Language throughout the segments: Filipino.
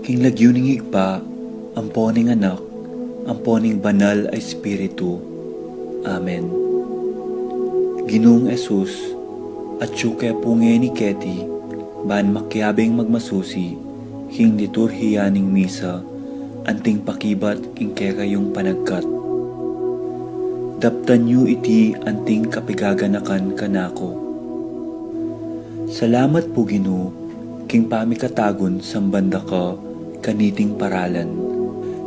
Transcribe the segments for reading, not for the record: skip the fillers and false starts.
King lagyuning higpa, amponing anak, amponing banal ay Espiritu. Amen. Ginoong Esus, at syuke punge ni Keti, ban makyabing magmasusi, king liturhiyaning misa, anting pakibat king kekayong panagkat. Daptan yu iti anting kapigaganakan kanako. Salamat po Ginoo, king pamikatagon sambanda ka, kaniting paralan.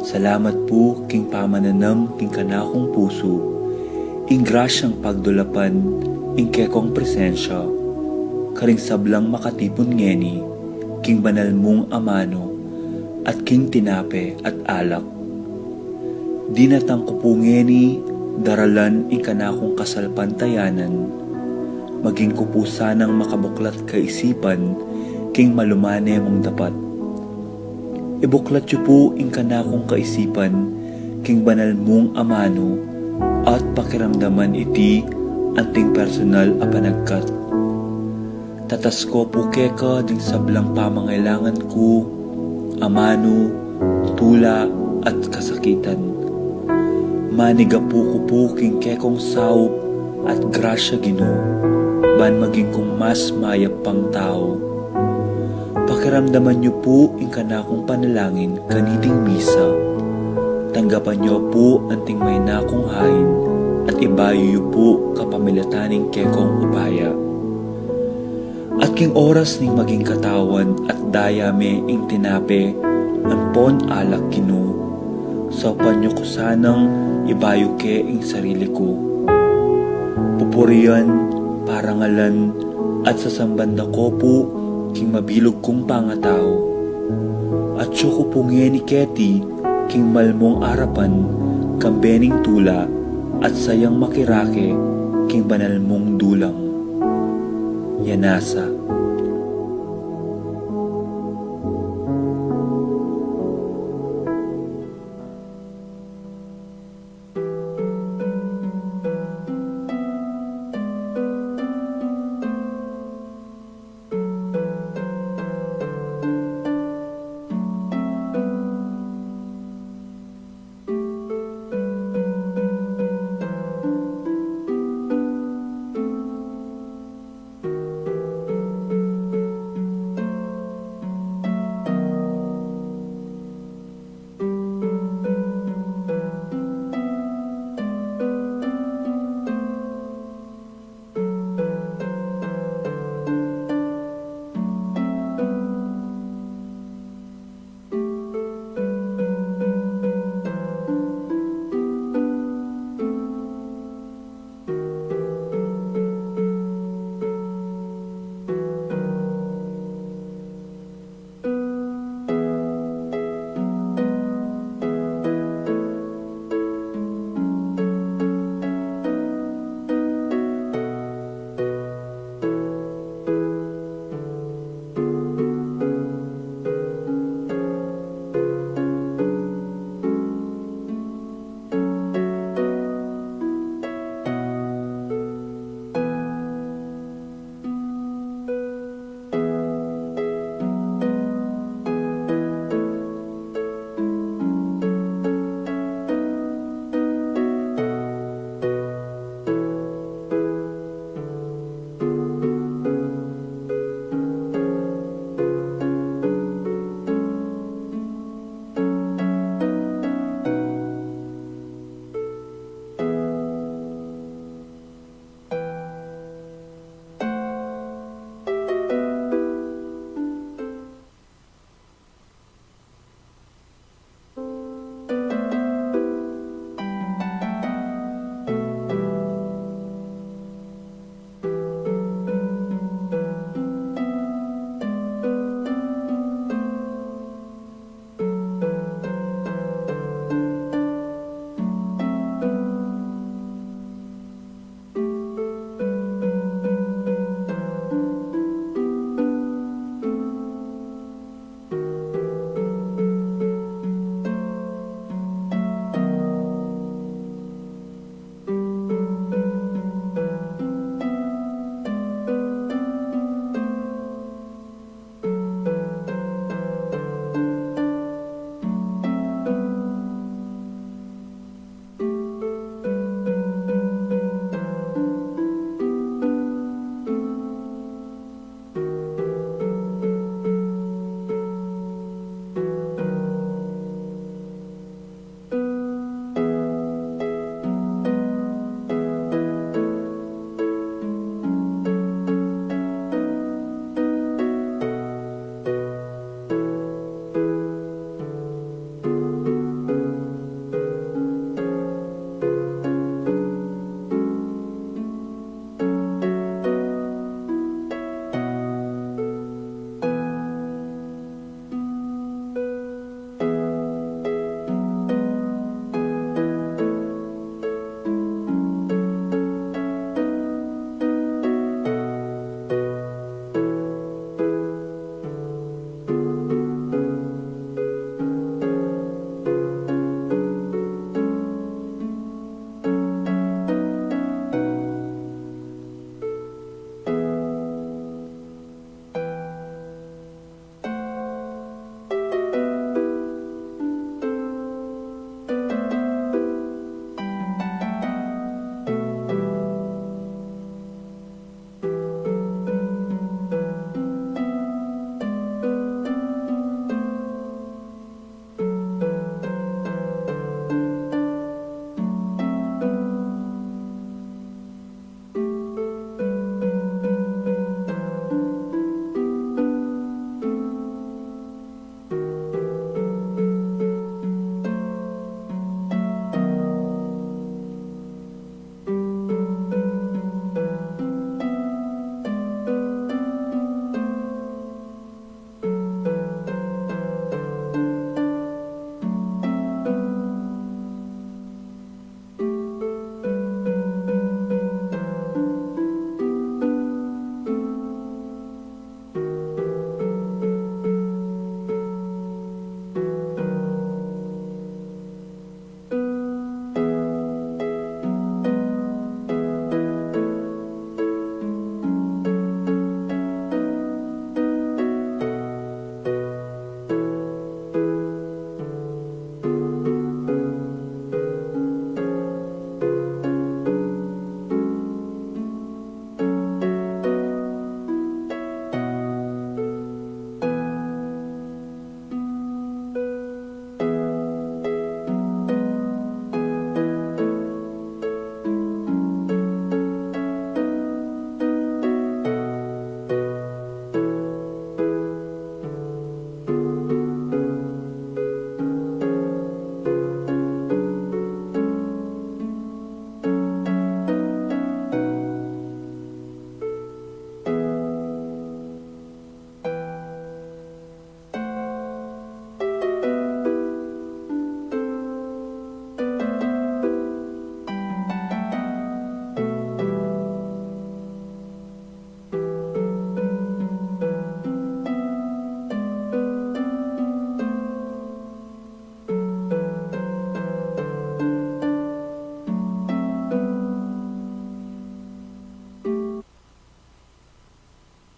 Salamat po king pamananam king kanakong puso, ing grasyang pagdulapan, ing kekong presensya, karing sablang makatipon ngeni, king banal mong amano, at king tinape at alak. Dinatang ko po ngeni, daralan ing kanakong kasalpantayanan, maging ko po sanang makabuklat kaisipan, king malumane mong dapat. Ibuklat yu po ing kanakong kaisipan, king banal mong amano, at pakiramdaman iti anting personal a panagkat. Tatas ko po keka ding sablang pamangailangan ko, amano, tula at kasakitan. Maniga po ko po king kekong saup at grasya Ginoo, ban maging kong mas mayap pang tao. Pakiramdaman niyo po ing kanakong panalangin kaniting misa. Tanggapan niyo po anting may nakong hain at ibayo niyo po kapamilataning kekong upaya. At king oras ning maging katawan at dayame ing tinape, ampon alak Ginoo. Saupan niyo ko sanang ibayo ke ing sarili ko. Pupurian, parangalan, at sasambanda ko po king mabilog kong pangatao. At siyo ko punge ni Keti, king malmong arapan, kambening tula, at sayang makirake, king banal mong dulang. Yanasa.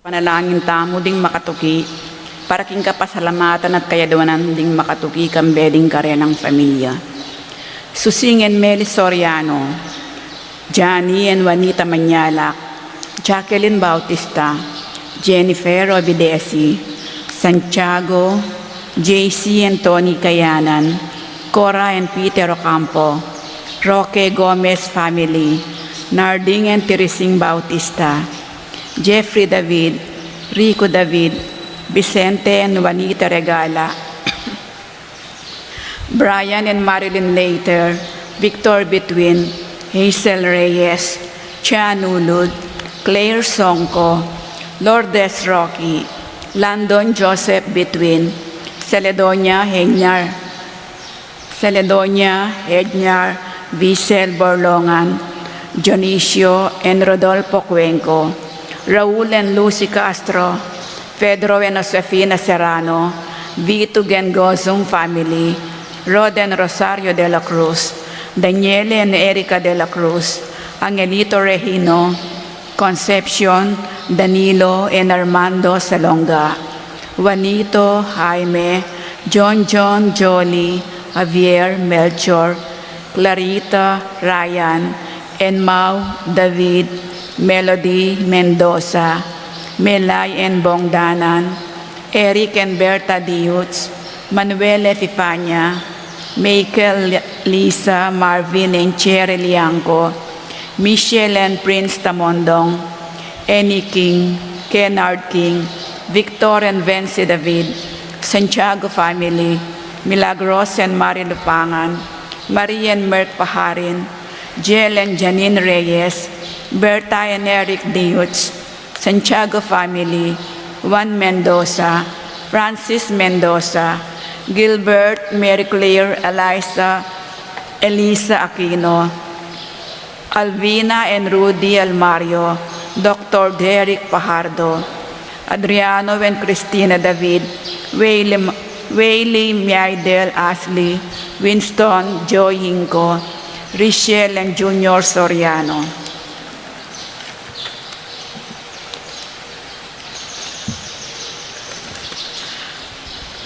Panalangin tamo ding makatuki, para king kapasalamatan at kayaduanan ding makatuki kang beding karenang pamilya. Susingen Meli Soriano, Johnny and Juanita Manyalak, Jacqueline Bautista, Jennifer Ovidesi, Santiago, JC and Tony Kayanan, Cora and Peter Ocampo, Roque Gomez family, Narding and Teresing Bautista, Jeffrey David, Rico David, Vicente and Juanita Regala, Brian and Marilyn Later, Victor Between, Hazel Reyes, Chan Ulud, Claire Songko, Lourdes Rocky, Landon Joseph Between, Celedonia Hednyar, Vicel Borlongan, Dionisio and Rodolfo Cuenco, Raul and Lucy Castro, Pedro and Josefina Serrano, Vito Gengozong family, Rod and Rosario de la Cruz, Daniele and Erica de la Cruz, Angelito Regino, Concepcion, Danilo and Armando Salonga, Juanito, Jaime, John, Jolie, Javier, Melchor, Clarita, Ryan, and Mau, David, Melody, Mendoza, Melay and Bongdanan, Eric and Berta Diutz, Manuel Epifania, Michael, Lisa, Marvin and Cherry Liangco, Michelle and Prince Tamondong, Annie King, Kennard King, Victor and Venci David, Santiago family, Milagros and Mari Lupangan, Marie and Merck Paharin, Jill and Janine Reyes, Berta and Eric Diutz, Santiago family, Juan Mendoza, Francis Mendoza, Gilbert, Mary Claire, Elisa Aquino, Alvina and Rudy Almario, Dr. Derek Pajardo, Adriano and Cristina David, Wayley Miaidel Ashley, Winston, Joy Hinco, Richelle and Junior Soriano.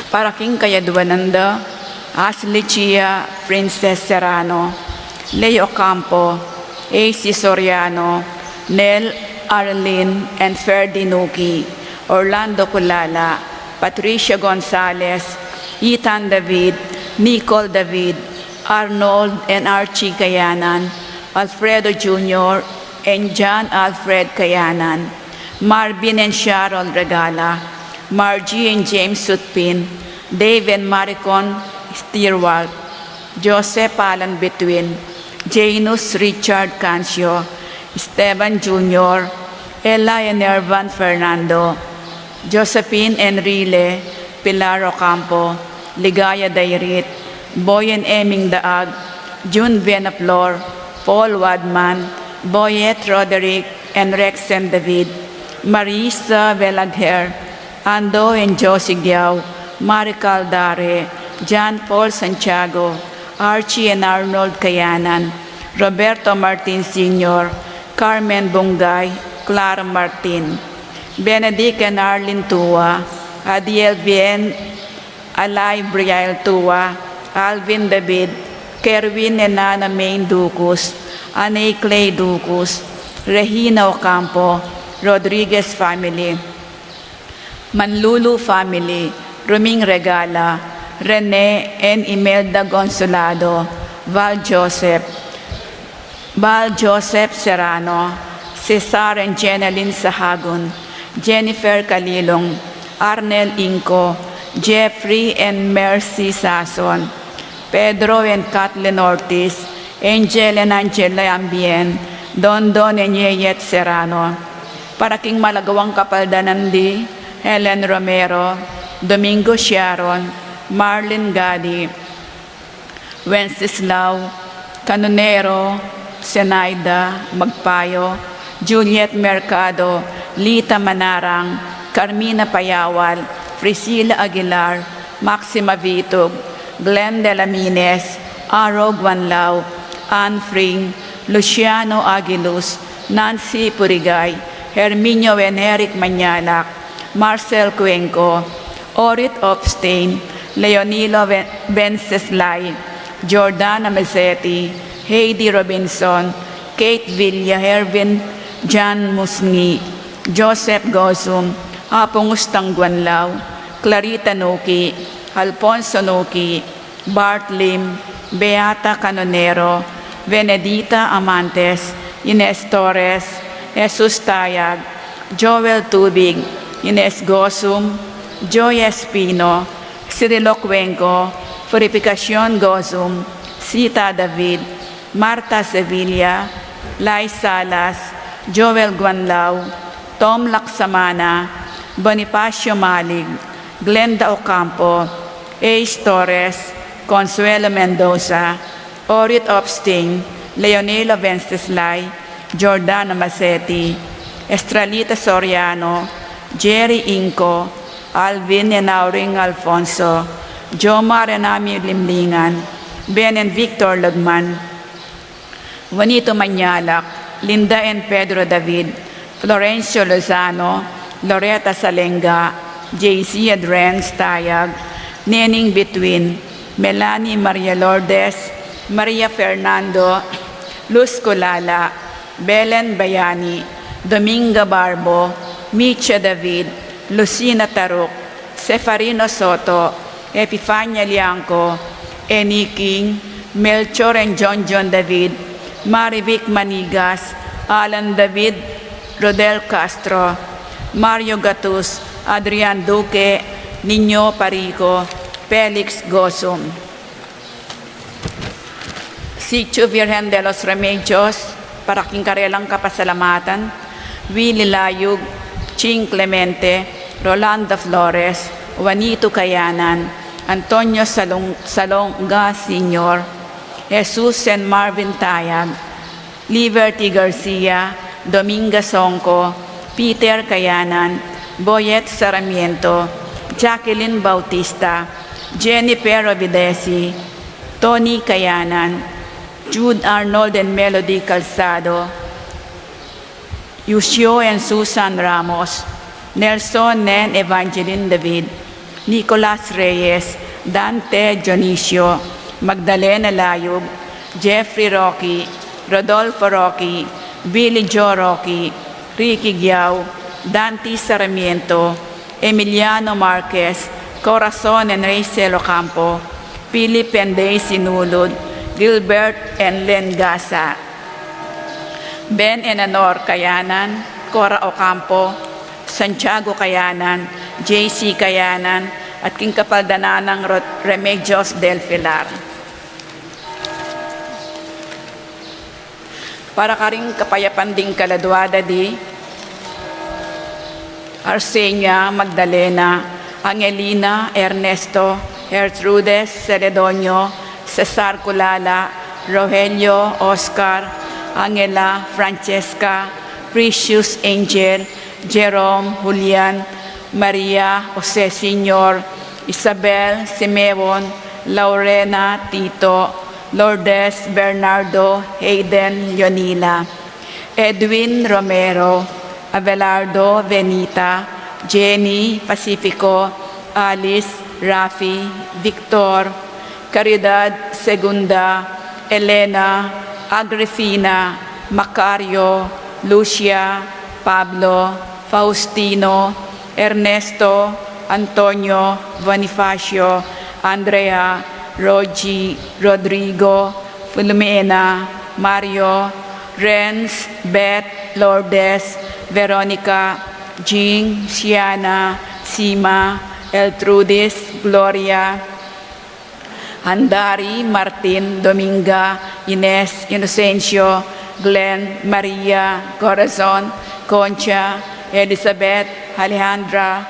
Para king Kayaduananda, Ashley Chia, Princess Serrano, Leo Campo, A.C. Soriano, Nel Arlene and Ferdi Nuki, Orlando Culala, Patricia Gonzalez, Ethan David, Nicole David, Arnold and Archie Kayanan, Alfredo Jr. and John Alfred Kayanan, Marvin and Sharon Regala, Margie and James Sutpin, Dave and Maricon Stierwalt, Joseph Alan Between, Janus Richard Cancio, Esteban Jr., Ella and Ervan Fernando, Josephine Enrile, Pilar Ocampo, Ligaya Dairit, Boy and Eming Daag, June Venaflor, Paul Wadman, Boyet Roderick and Rex and David, Marisa Velagher, Ando and Josie Giao, Marical Dare, John Paul Santiago, Archie and Arnold Kayanan, Roberto Martin Sr., Carmen Bungay, Clara Martin, Benedict and Arlene Tua, Adiel Bien, Alay Brial Tua, Alvin David, Kerwin and Nana Main Ducus, Anay Clay Ducus, Regina Ocampo, Rodriguez family, Manlulu family, Ruming Regala, Rene and Imelda Gonsolado, Val Joseph Serrano, Cesar and Jeneline Sahagun, Jennifer Kalilong, Arnel Inco, Jeffrey and Mercy Sason, Pedro and Kathleen Ortiz, Angel and Angela Ambien, Don and Yeyet Serrano, para king malagawang kapaldanandi, Helen Romero, Domingo Sharon, Marlene Gadi, Wenceslao, Canonero, Senaida Magpayo, Juliet Mercado, Lita Manarang, Carmina Payawal, Priscilla Aguilar, Maxima Vitog, Glenn Delamines, Aro Guanlao, Anne Fring, Luciano Aguiluz, Nancy Purigay, Herminio and Eric Manyalak, Marcel Cuenco, Orit Opstein, Leonilo Venceslay, Jordana Mazzetti, Heidi Robinson, Kate Villa, Hervin John Musni, Joseph Gosum, Apong Ustangguanlao, Clarita Nuki, Alfonso Nuki, Bart Lim, Beata Canonero, Benedita Amantes, Ines Torres, Jesus Tayag, Joel Tubig, Ines Gosum, Joy Espino, Cirilo Cuenco, Purificación Gosum, Sita David, Marta Sevilla, Lai Salas, Joel Guanlao, Tom Laksamana, Bonifacio Malig, Glenda Ocampo, Ace Torres, Consuelo Mendoza, Orit Opsting, Leonela Venceslay, Jordana Mazzetti, Estralita Soriano, Jerry Inco, Alvin Enauring Alfonso, Jomar Renami Limlingan, Ben and Victor Lagman, Juanito Manyalak, Linda and Pedro David, Florencio Lozano, Loretta Salenga, JC Adrens Tayag, Nening Between, Melanie Maria Lourdes, Maria Fernando, Luz Colala, Belen Bayani, Dominga Barbo, Micha David, Lucina Taruk, Sefarino Soto, Epifania Lianco, Eni King, Melchor and John David, Marivic Manigas, Alan David, Rodel Castro, Mario Gatus, Adrian Duque, Nino Parico, Felix Gosum. Sitio Virgen de los Remedios, para Karelang Kapasalamatan, Willie Layug, Ching Clemente, Rolando Flores, Juanito Cayanan, Antonio Salonga Sr., Jesus and Marvin Tayag, Liberty Garcia, Dominga Sonco, Peter Cayanan, Boyet Sarmiento, Jacqueline Bautista, Jennifer Ovidesi, Tony Cayanan, Jude Arnold and Melody Calzado, Yusio and Susan Ramos, Nelson and Evangeline David, Nicolas Reyes, Dante Dionisio, Magdalena Layug, Jeffrey Rocky, Rodolfo Rocky, Billy Joe Rocky, Ricky Giao, Dante Sarmiento, Emiliano Marquez, Corazon and Rachel Ocampo, Philip and Daisy Nulud, Gilbert and Len Gasa, Ben and Anor Cayanan, Cora Ocampo, Santiago Cayanan, JC Cayanan, at King Kapaldananang Remedios del Pilar. Para karing kapayapan ding kaladwada di Arsenia, Magdalena, Angelina, Ernesto, Gertrudes, Celedonio, Cesar Culala, Rogelio, Oscar, Angela, Francesca, Precious Angel, Jerome, Julian, Maria, Jose Sr., Isabel, Simeon, Laurena, Tito, Lourdes, Bernardo, Hayden, Leonila, Edwin Romero, Abelardo, Venita, Jenny, Pacifico, Alice, Rafi, Victor, Caridad, Segunda, Elena, Agrifina, Macario, Lucia, Pablo, Faustino, Ernesto, Antonio, Bonifacio, Andrea, Rogi, Rodrigo, Filomena, Mario, Renz, Beth, Lourdes, Veronica, Jean, Siana, Sima, Eltrudis, Gloria, Handari, Martin, Dominga, Ines, Inocencio, Glenn, Maria, Corazon, Concha, Elizabeth, Alejandra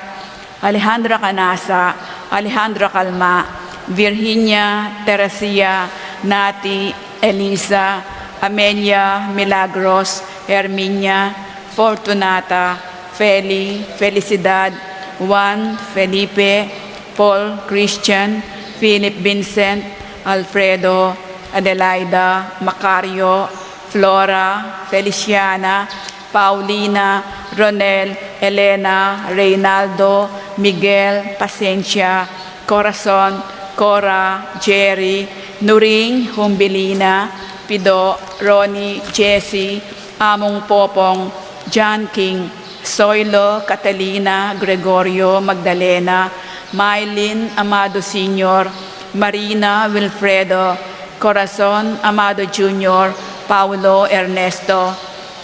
Canasa, Alejandra Calma, Virginia, Teresia, Nati, Elisa, Amelia, Milagros, Herminia, Fortunata, Feli, Felicidad, Juan, Felipe, Paul, Christian, Philip Vincent, Alfredo, Adelaida, Macario, Flora, Feliciana, Paulina, Ronel, Elena, Reynaldo, Miguel, Pasencia, Corazon, Cora, Jerry, Nuring, Humbilina, Pido, Ronnie, Jessie, Among Popong, John King, Soilo, Catalina, Gregorio, Magdalena, Mylene, Amado Sr., Marina, Wilfredo, Corazon, Amado Jr., Paulo, Ernesto,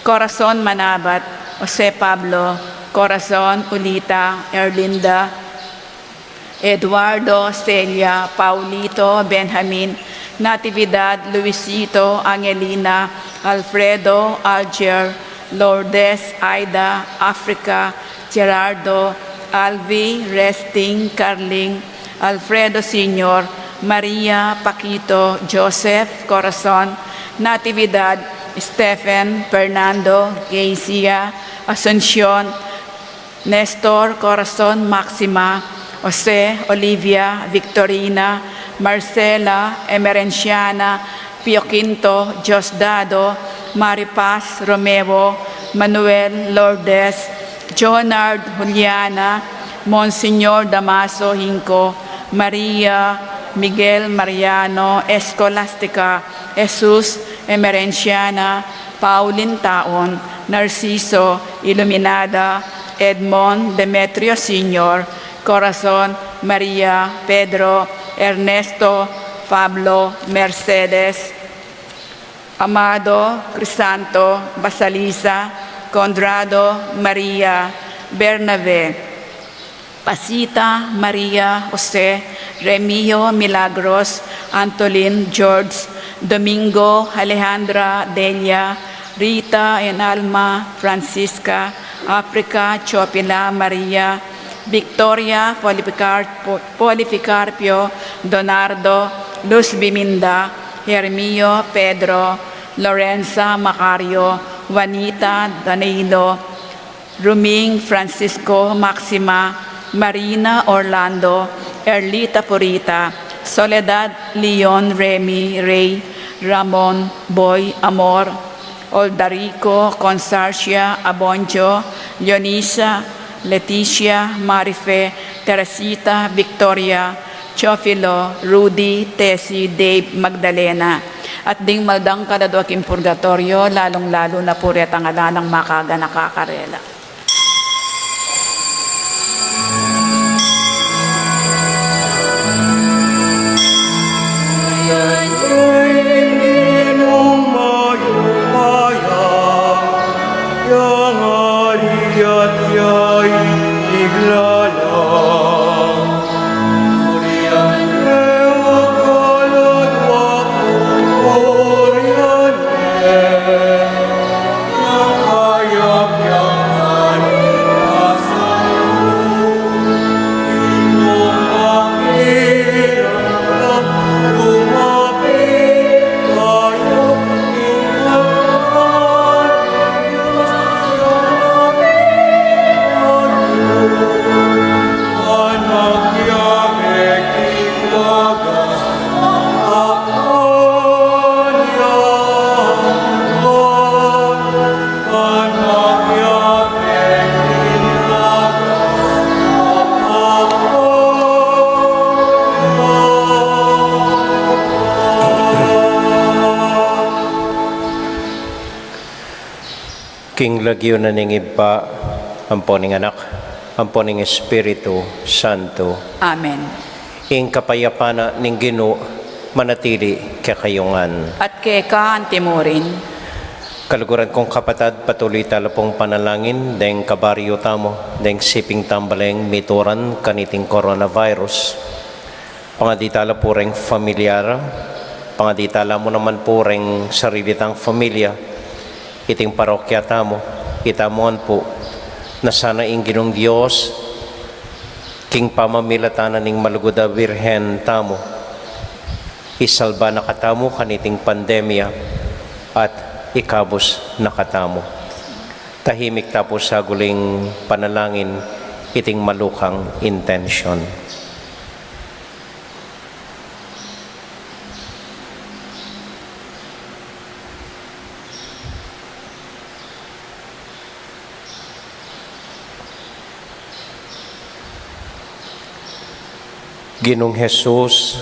Corazon, Manabat, Jose Pablo, Corazon, Ulita, Erlinda, Eduardo, Celia, Paulito, Benjamin, Natividad, Luisito, Angelina, Alfredo, Alger, Lourdes, Aida, Africa, Gerardo, Alvi, Resting, Carling, Alfredo Sr., Maria, Paquito, Joseph, Corazon, Natividad, Stephen, Fernando, Gaycia, Asuncion, Nestor, Corazon, Maxima, Jose, Olivia, Victorina, Marcela, Emerenciana, Pio Quinto, Diosdado, Maripaz, Romeo, Manuel, Lourdes, Jonard, Juliana, Monsignor Damaso Hinco, Maria, Miguel Mariano, Escolastica, Jesus, Emerenciana, Pauline Taon, Narciso, Iluminada, Edmond, Demetrio Sr., Corazon, Maria, Pedro, Ernesto, Pablo, Mercedes, Amado, Crisanto, Basalisa, Condrado, Maria, Bernabe, Pasita, Maria, Jose, Remio, Milagros, Antolin, George, Domingo, Alejandra, Delia, Rita and Alma, Francisca, Africa, Chopila, Maria, Victoria, Polificarpio, Donardo, Luz Biminda, Hermio, Pedro, Lorenza, Macario, Juanita, Danilo, Ruming, Francisco, Maxima, Marina, Orlando, Erlita Purita, Soledad, Leon, Remy, Ray, Ramon, Boy, Amor, Oldarico, Consarcia, Abonjo, Leonisa, Leticia, Marife, Teresita, Victoria, Chofilo, Rudy, Tessie, Dave, Magdalena. At ding maldang kadadwaking purgatorio, lalong-lalo na puret ang alanang makaga nakakarela. King lagyo na ningibba, amponing anak, amponing Espiritu Santo. Amen. Ing kapayapana ning Ginoo manatili kakayungan. At keka ang timurin, Kaluguran kong kapatad, patuloy talapong panalangin, deng kabaryo tamo, deng siping tambaleng mituran kaniting coronavirus. Pangaditala po ring familiar, pangaditala mo naman po ring sarili tang familia, iting parokya tamo, itamuan po, na sana ingginong Diyos, king pamamilatanan ning Maluguda Birhen tamo, isalba na katamo kaniting pandemya, at ikabos na katamo. Tahimik tapos sa guling panalangin, iting malukang intensyon. Ginong Jesus,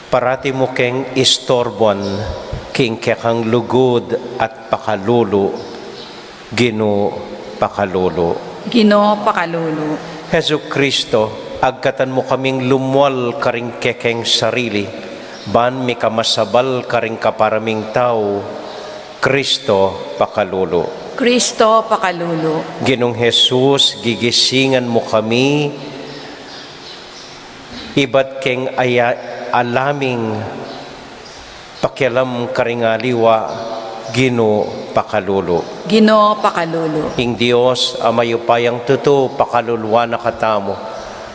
parati mo keng istorbuan, king kekang lugod at pakalulu, Gino pakalulu. Ginoo pakalulu. Hesu Kristo, agkatan mo kaming lumwal karing kekeng sarili, ban mi kamasabal karing kaparaming tao, Kristo pakalulu. Kristo pakalulu. Ginong Jesus, gigisingan mo kami, iba't keng alaming pakialam karingaliwa, Gino pakalulu. Ginoo pakalulu. Ing Diyos, amayupayang tuto, pakaluluwa na katamo,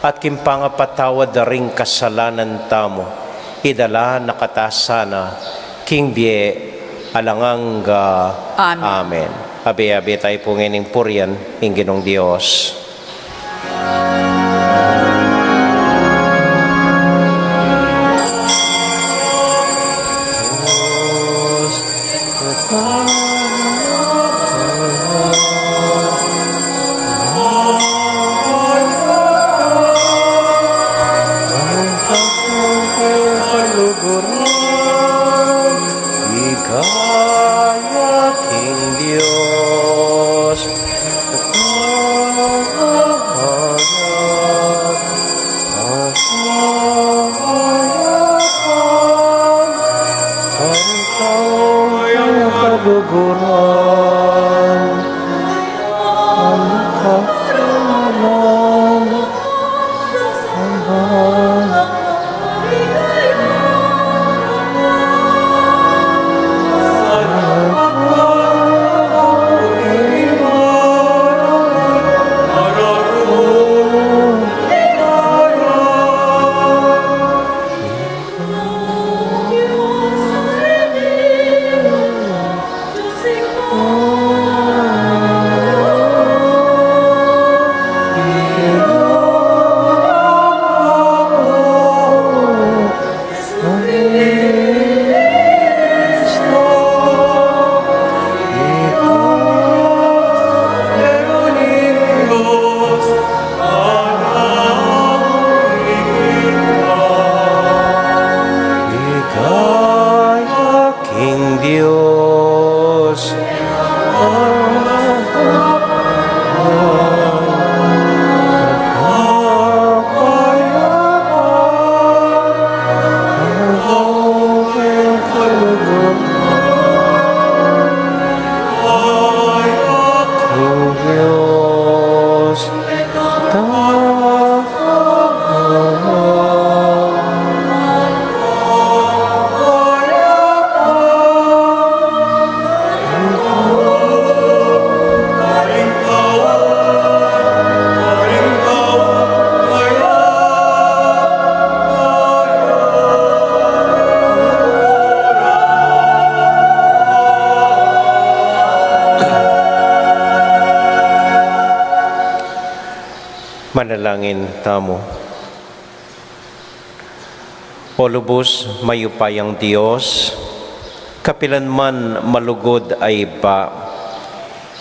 at kimpangapatawad na ring kasalanan tamo, idala nakatasana, king bie, alanganga. Amen. Amen. Abi-abi tayo po ngayon purian, ing Ginong Diyos. Manalangin tamo. O lubos mayupayang Diyos, kapilanman malugod ay ba,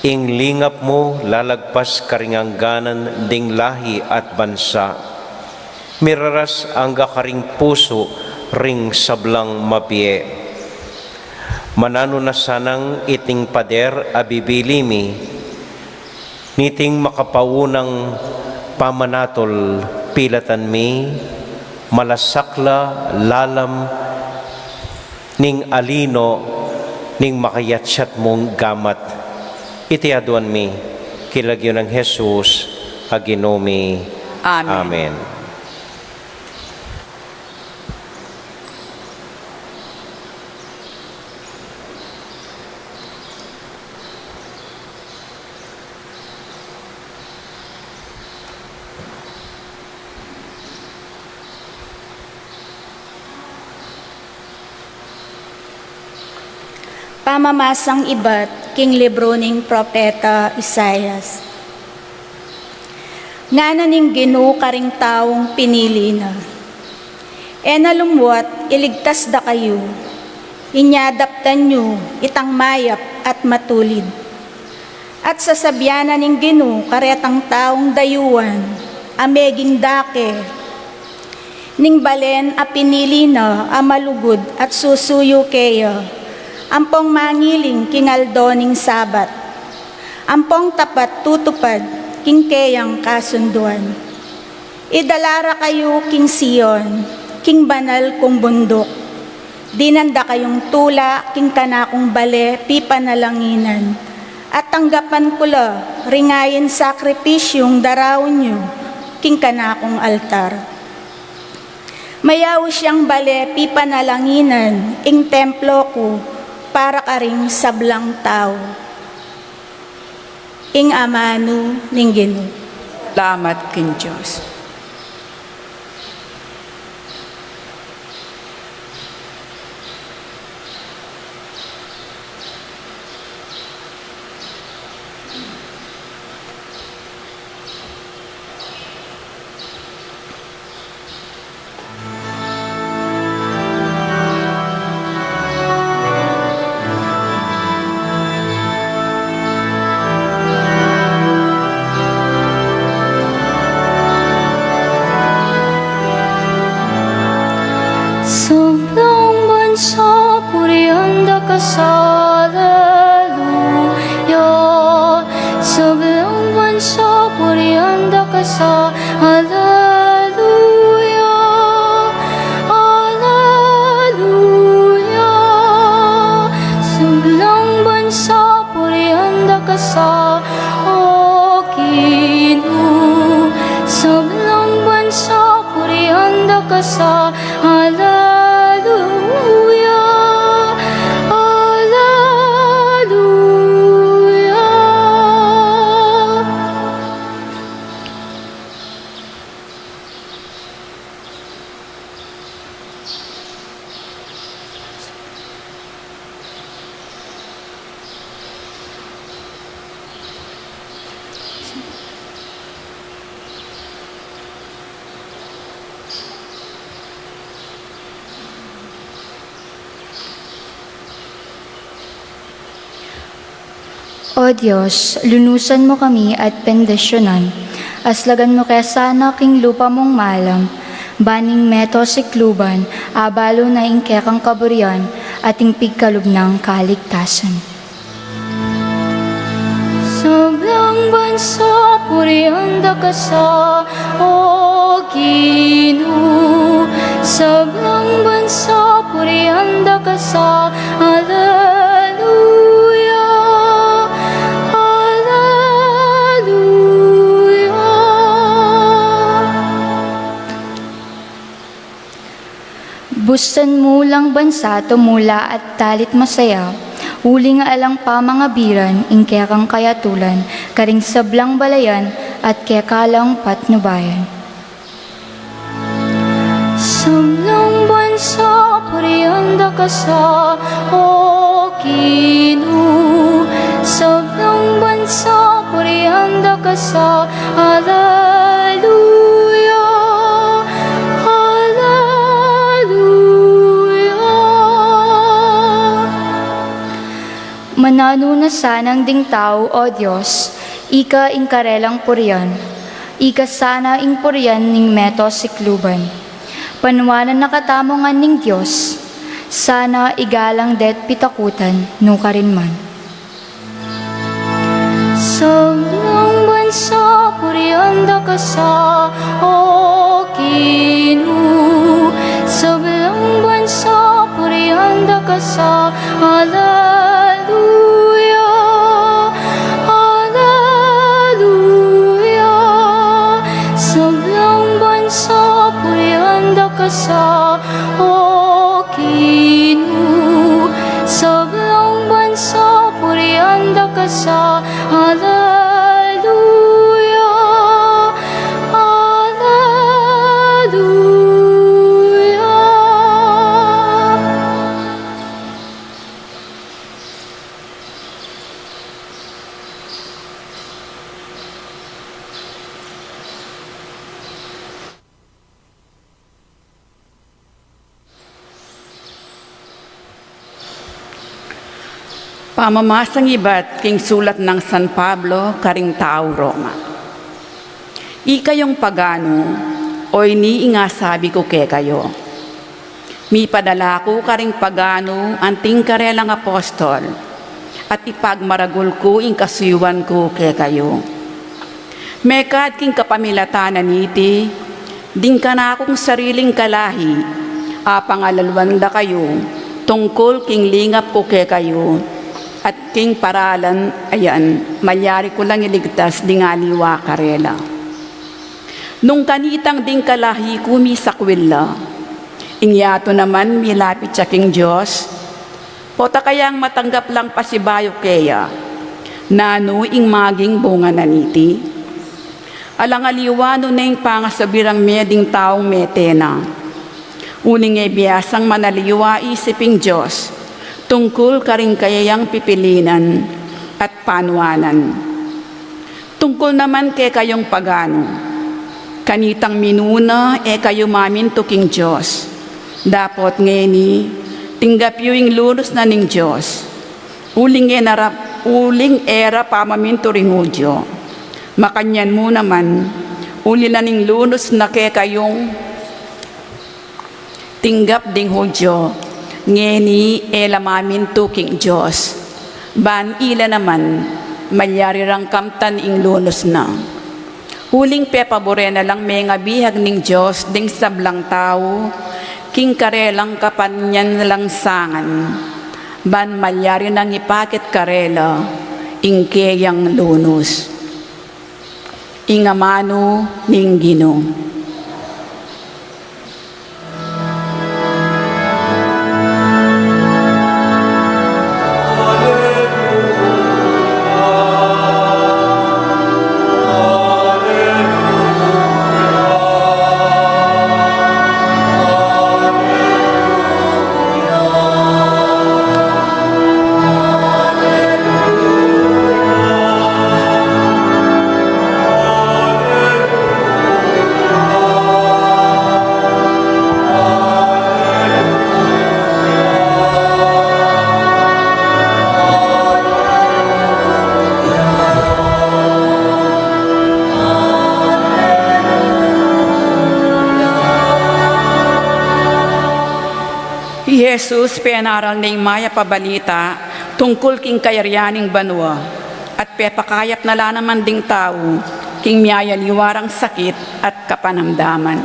ing lingap mo lalagpas karingangganan ding lahi at bansa. Miraras ang gakaring puso ring sablang mapie. Manano na sanang iting pader abibilimi, niting makapaunang pamanatol pilatan mi, malasakla lalam ning alino ning makayatsat mong gamat. Itiaduan mi, kilagyo ng Jesus, aginomi. Amen. Amen. Pamamasang iba't king libro ning propeta Isaias. Nga ning Ginoo karing taong pinili na. E nalumwat, iligtas da kayo. Inyadaptan nyo, itang mayap at matulid. At sasabyanan ning Ginoo karetang taong dayuan, ameging dake. ning balen a pinili na a malugod at susuyo keya, ampong mangiling kingaldo ning sabat, ampong tapat tutupad king keyang kasunduan. Idalara kayo king Sion, king banal kong bundok, dinanda kayong tula king kanakong bale pipanalanginan, at tanggapan ko la ringayin sakripisyong darawon nyo king kanakong altar. Mayaw siyang bale pipanalanginan ing templo ko para karing sablang tao. Ing amano ning Ginoo. Salamat king Diyos. Sobrang bansa, purianda ka sa haleluya. Sobrang bansa, purianda ka sa haleluya. Haleluya. Sobrang bansa, purianda ka sa Ginoo. Sobrang bansa, purianda ka sa haleluya. O Diyos, lunusan mo kami at pendesyonan. Aslagan mo kaya sana king lupa mong malam. Baning meto sikluban, abalo na ingkekang kaburian, at ing pigkalubnang kaligtasan. Sobrang bansa, purianda ka sa Ginoo. Sobrang bansa, purianda ka sa haleluya. Haleluya. Bustan mo lang bansa, tumula at talit masaya. Huli nga alang pa mga biran, ingkekang kayatulan, karing sablang balayan, at kekalang patnubayan. Sablang bansa, purianda ka sa Ginoo. Sablang bansa, purianda ka sa haleluya. Manano na sanang ding tao, O Diyos, ika ing karelang purian, ika sana ing purian ning meto sikluban. Panwanan nakatamongan ning Diyos, sana igalang det pitakutan, nuka rin man. Sablang bansa, purianda ka sa Ginoo. Sablang bansa, purianda ka sa haleluya. Haleluya. Sablang bansa, purianda ka sa Ginoo. Sablang bansa, purianda ka sa haleluya. Pamamasang iba't king sulat ng San Pablo, karing tao Roma. Ikayong pagano, o ini nga sabi ko ke kayo. Mi padala ko karing pagano anting karelang apostol at ipagmaragul ko ing kasuyuan ko ke kayo. Mekad king kapamilatanan niti, ding ka na akong sariling kalahi, apangalalwan da kayo, tungkol king lingap ko ke kayo, at king paralan, ayan, malyari ko lang iligtas ding aliwa karela. Nung kanitang ding kalahi kumi sakwilla, ingyato naman milapit sa king Diyos, o takayang matanggap lang pasibayo keya, nano ing maging bunga na niti. Alang aliwano na yung pangasabirang meding taong metena, uning e biyasang manaliwa isiping Diyos, tungkol karing kayayang pipilinan at panuanan. Tungkol naman kay kayong pagano, kanitang minuna e kayo maminto king Diyos. Dapot ngeni, tinggap yung lunos na ning Diyos. Uling era pamaminto ring udyo. Makanyan mo naman, uli na ning lunos na kay kayong tinggap ding hudyo. Ngeni ela maminto king Diyos. Ban ila naman, malyari rang kamtan ing lunos na. Huling pepabore na lang may nga bihag ning Diyos ding sablang tao, king karelang kapanyan lang sangan, ban malyari nang ipakit karela, ing keyang lunos. Ingamano ning Ginoo. Jesus penaral ning maya pabalita tungkol king kayaryaning banwa at pepakayap na la naman ding tao king miyaya liwarang sakit at kapanamdaman.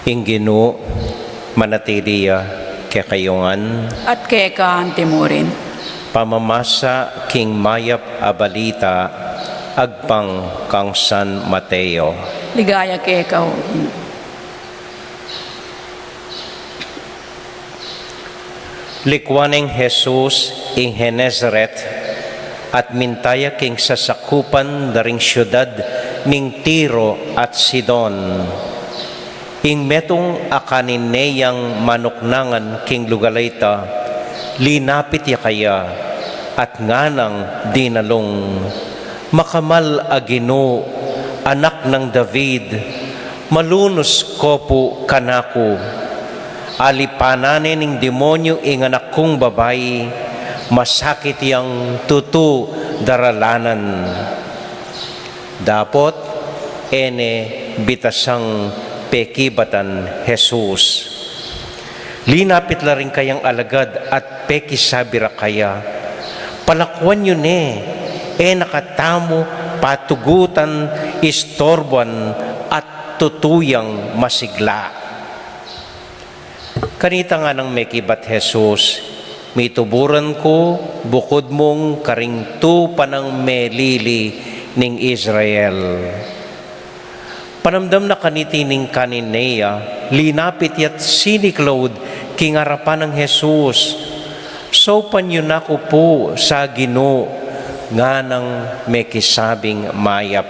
Ing Ginoo, manatiliya kay kayongan, At keka antimurin. pamamasa king mayap abalita, agpang kang San Mateo. Ligaya keka o Ginoo. Likwaning Jesus ing Genesaret at mintaya king sasakupan daring syudad ning Tiro at Sidon. Ing metong akanineyang manuknangan king lugalayta, linapit ya kaya at nganang dinalong. Makamal a Ginoo, anak ng David, malunos ko po kanako. Alipananin ng demonyo ing anak kong babae, masakit yang tutu daralanan. Dapot, ene bitasang pekibatan Jesus. Linapit la rin kayang alagad at pekisabira kaya. Palakwan yun nakatamo, patugutan, istorban at tutuyang masigla. Kanita nga ng mekibat Jesus, mituburan ko bukod mong karing tu panang melili ning Israel. Panamdam na kaniti ning kanineya, linapit yat siniklod kingarapan ng Jesus. So panyo na ko po sa Ginoo nga ng may kisabing mayap.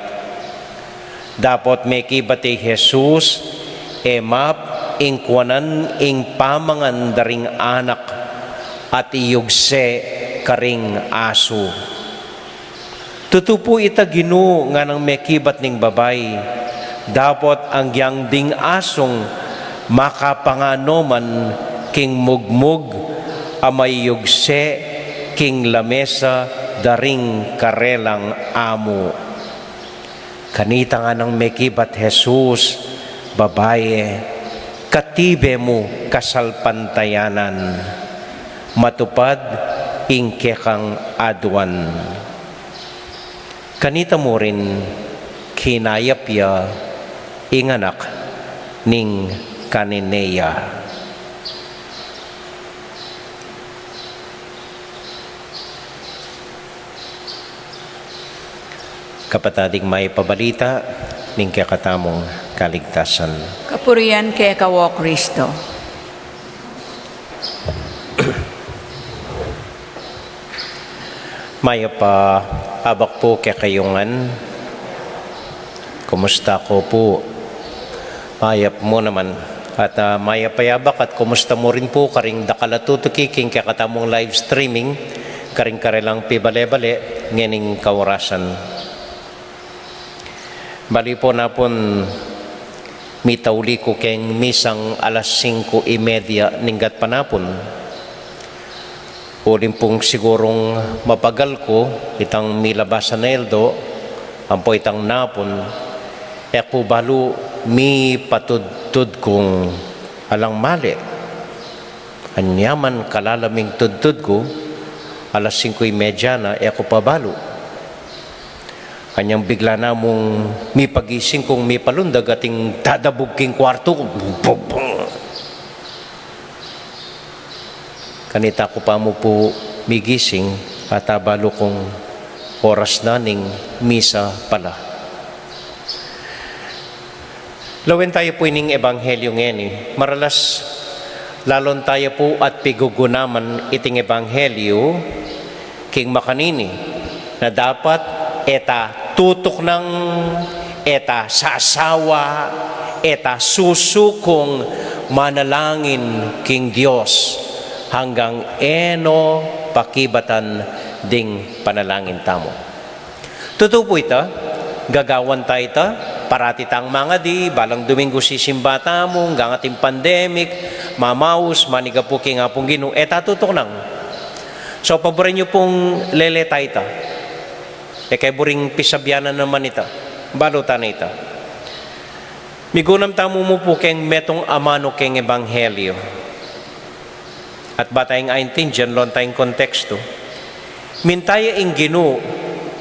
Dapat may kibati Jesus, emap ingkwanan ing pamangan daring anak at iyugse karing aso. Tutupo ita Ginoo nga ng may kibat ning babay. Dapat ang yang ding asong makapanganoman king mugmug amay yugse king lamesa daring karelang amo. Kanita nga ng mekibat Jesus, babae, katibe mo kasalpantayanan, matupad ingke kang adwan. Kanita mo rin kinayapya inganak ning kanineya. Kapatading may pabalita ning kakatamong kaligtasan. Kapurian kay kawo Kristo. Maya pa abak po kay kayungan. Kumusta ko po? Mayap mo naman. At maya payabak at kumusta mo rin po karing dakalatutuki king kakatamong live streaming karing karelang pibale-bale ngening kawarasan. Bali po na pon mitauli ko keng misang alas 5:30 ninggat panapon. Ulim pong sigurong mapagal ko itang milabasan na eldo, ampo itang napon, po balo mi patudtud kong alang mali. Anyaman kalalaming tudtud ko, alas 5:30 na, ako pabalo. Kanyang bigla na mong mi pagising kong mi palundag ating dadabog king kwarto ko. Kanita ko pa mo po migising at abalo kong oras na ning misa pala. Lawen tayo po ining ebanghelyo ngeni. Maralas lalon tayo po at pigugunaman iting ebanghelyo king makanini na dapat eta tutok ng eta sasawa, eta susukong manalangin king Dios hanggang eno pakibatan ding panalangin tamo. Totoo po ita, gagawan tayo ita, parati tang mga di, balang Domingo sisimba tamo, hanggang ating pandemic, mamaus, manigapuki nga pong Ginoo, eta tutok nang. So paborin nyo pong leleta ita. Kay buring pisabyanan naman ita. Balutan na ita. Migunam tamo mo po keng metong amano keng ebanghelyo. At batayang aintindihan, lon tayong konteksto. Mintaya ing Ginoo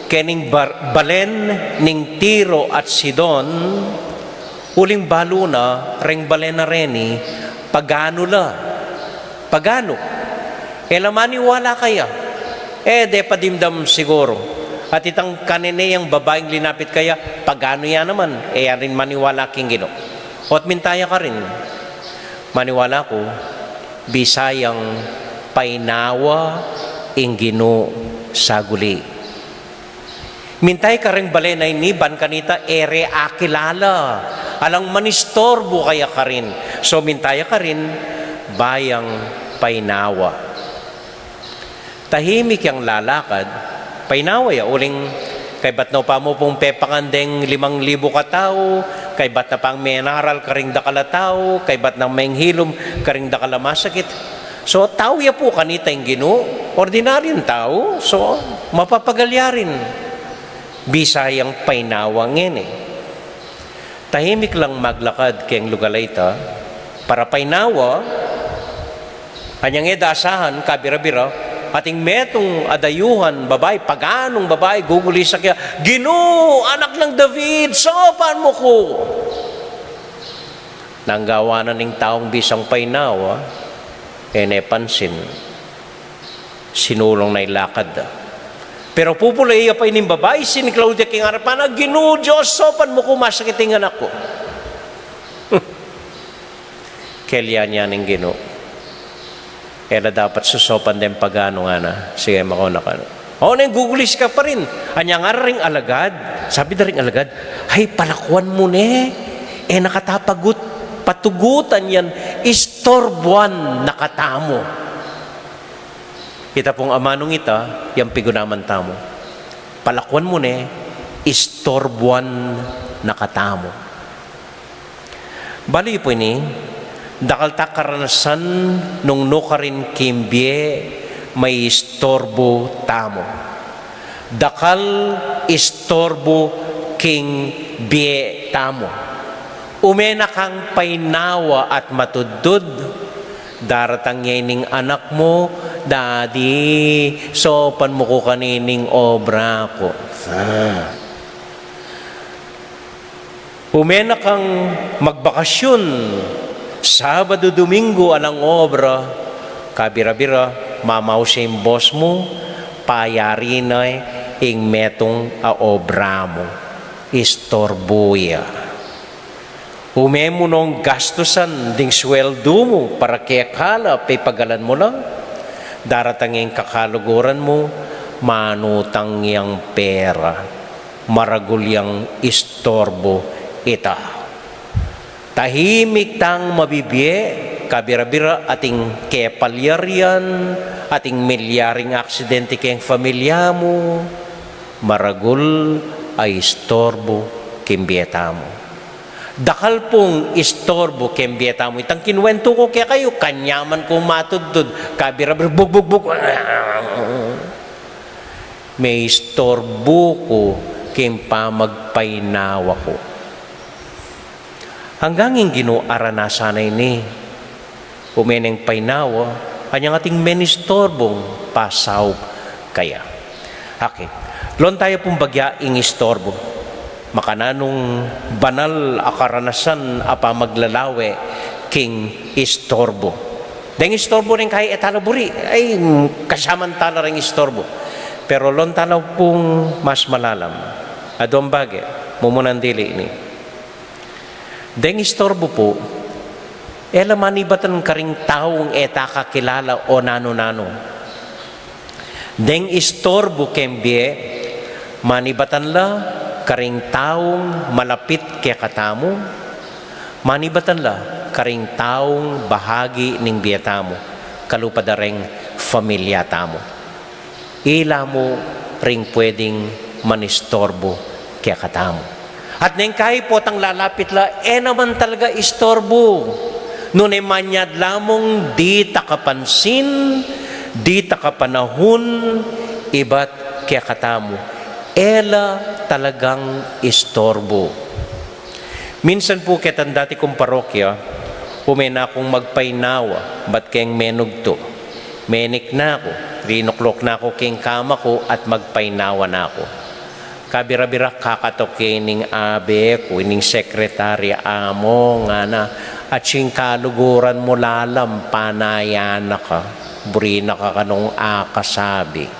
kening balen ning Tiro at Sidon, uling balo na, reng balen na reni, pagano la. Pagano? Lamani wala kaya. De padimdam siguro. At itang kanineyang babaeng linapit kaya, pagano yan naman, rin maniwala king Ginoo. At mintaya ka rin, maniwala ko, bisayang painawa ing Ginoo saguli. Mintay ka rin balenay ni ban kanita, ere akilala, alang manistorbo kaya ka rin. So mintaya ka rin, bayang painawa. Tahimik yung lalakad, painawa ya, uling kay bat no pa mo pong pepangandeng 5,000 katao, kay bat na pang menaral karing dakala tao, kay bat nang menghilom karing dakala masakit. So tao ya po kanita yung Ginoo, ordinaryong tao, so mapapagalyarin. Bisayang painawa ngene. Tahimik lang maglakad keng lugalayta, para painawa, anyang edasahan, kabira-bira, ating metong adayuhan, babae, paganong babae, gugulisa kaya, Ginoo, anak ng David, sopan mo ko. Nanggawa na ning taong bisang painawa, ene pansin. sinulong na ilakad. Pero pupulay pa ining babae, si Claudia king harapan, Ginoo Diyos, sopan mo kumasakit ang anak ko. Kaya niya ng Ginoo. Kaya dapat susopan din pagano nga na. Sige, makuna ka. Nang gugulis ka pa rin. Anya nga ring alagad. Sabi na ring alagad, ay palakwan mo ne. Nakatapagut, patugutan yan, istorbuan nakatamo. Kita pong amanong ita, yung pigunaman tamo. Palakwan mo ne, istorbuan nakatamo. Bali po ini, dakal ta karanasan nung nukarin kimbye may istorbo tamo. Dakal istorbo king bie tamo. Umena kang painawa at matudod. Daratang yaning anak mo, Daddy, sopan mo ko kanining obra ko. Umena kang magbakasyon, Sabado, Domingo, alang obra, kabira-bira, mamaw siya yung boss mo, payari na ing metong a obra mo. Istorbuya. Umemo nung gastusan ding sweldo mo para kaya kala, pipagalan mo lang. Daratang yung kakaluguran mo, manutang yung pera, maragul yung istorbo ita. Tahimik tang mabibye, kabira-bira ating kepalyarian, ating milyaring aksidente kayang familia mo, maragul ay istorbo kimbieta mo. Dakal pong istorbo kimbieta mo. Itang kinuwento ko kaya kayo, kanyaman kong matudod, kabira-bira, bug. May istorbo ko kimpa magpainawa ko. Hanggang yung ginuaranasan ini, umeneng painawa, kanyang ating menistorbong pasaw kaya. Okay. Lon tayo pong bagya ing istorbo. Makananong banal akaranasan apa maglalawe king istorbo. Deng istorbo rin kay etalaburi, ay kasamantala rin istorbo. Pero lon tanaw pong mas malalam. Adong bagay, mumunan dili ini. Deng istorbo po, manibatan ka ring taong eta kakilala o nano-nano. Deng istorbo kembye, manibatan la karing taong malapit kaya katamo, manibatan la karing taong bahagi ning biyatamo, kalupadareng familia tamo. Ila mo ring pwedeng manistorbo kaya katamo. At neng kahit po tang lalapit la, naman talaga istorbo. Nung manyad lamong di takapansin, di takapanahon, iba't kaya katamo. Ela talagang istorbo. Minsan po ketan dati kong parokya, umena akong magpainawa, ba't kayang menugto? Menik na ako, rinuklok na ako kayang kama ko at magpainawa na ako. Kabira-bira kakatokin ning abe ko, ning sekretarya amo nga na, at siyang kaluguran mo lalam, panayan na ka, burina ka kanong akasabi.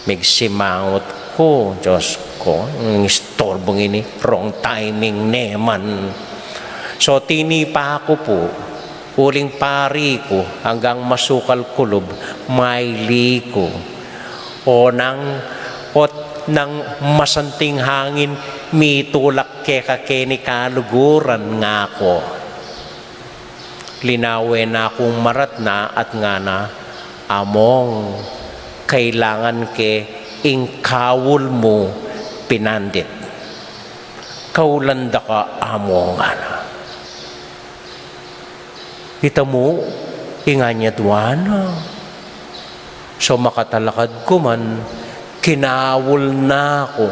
Migsimangot ko, Diyos ko, ang istorbong ini, wrong timing neman. So tinipa ako po, uling pari ko, hanggang masukal kulob, maili ko. O nang masanting hangin, mitulak ke kakeni kaluguran nga ko. Linawe na akong marat na at nga na, among kailangan ke ingkawul mo pinandit. Kaulanda ka amo nga na. Kita mo, inganya duwana. So makatalakad ko man, kinawul na ako.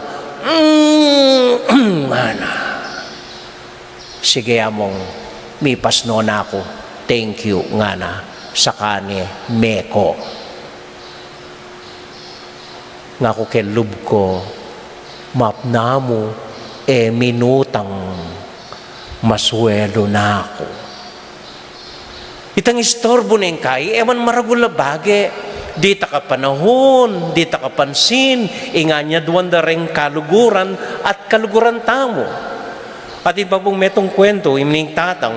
Mana. Sige among mipas no na ako. Thank you nga na sa kanya meko. Nga ko kelub ko mapna mo minutang maswelo na ako. Itang istorbo na yung kay, eman maragula bage, di ta ka panahon, di ta ka pansin, inganya duwanda ring kaluguran at kaluguran tamo. At iba pong metong kwento, imning tatang,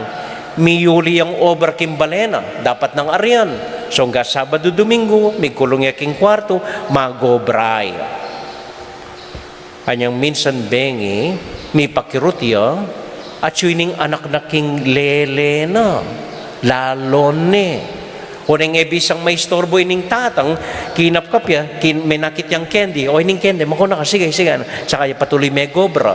miyuli ang obra kimbalena, dapat ng arian. So nga Sabado, Domingo, may kulong yaking kwarto, magobray. Anyang minsan bengi, may pakirutya, at yun anak na king lele na, lalon ne. Unang ebisang may istorbo ining tatang, kinapkap ya, may nakit yung candy, o ining candy, makuna ka, sige, saka patuloy may gobra.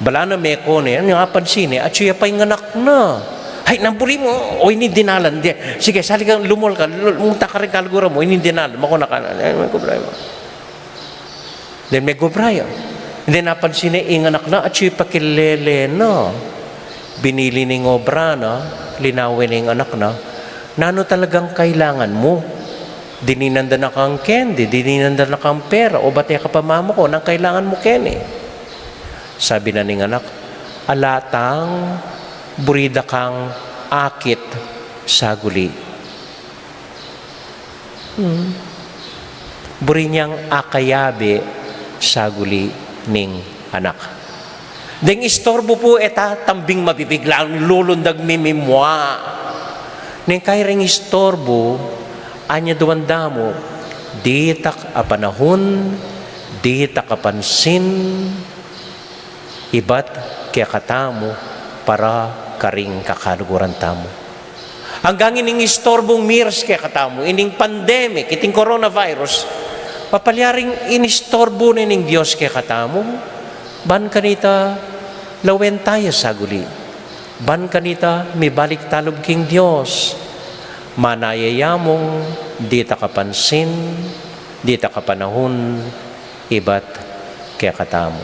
Bala na may kone, ano nga pansin at siya pa yung anak na. Ay, nambuli mo, o ini dinalan. Sige, sali ka, lumol ka, munta ka rin kalgura mo, ini dinalan, makuna ka na, may gobra mo. Then may gobra yun. Then napansin niya, yung anak na, at siya pa kilele na. Binili ng obra na, linawin ng anak na, nano talagang kailangan mo? Dininanda na kang candy, dininanda na kang pera, o batay ka pa mama ko, nang kailangan mo Kenny. Sabi na ning anak, alatang burida kang akit sa guli. Buri niyang akayabe sa guli ning anak. Deng istorbo po eta tambing mabibiglang lulundag mimimwa. Neng kairing istorbo, anya duwanda mo, di tak a panahon, di tak kapansin, ibat kaya katamo para karing kakaluguran tamo. Hanggang ining istorbong mirs kaya katamo, ining pandemic, iting coronavirus, papalyaring inistorbo nining Diyos kaya katamo, ban kanita lawen tayo sa guli. Ban kanita may balik talob king Diyos. Manayayamong di ta kapansin, di ta kapanahon, ibat kaya katamo.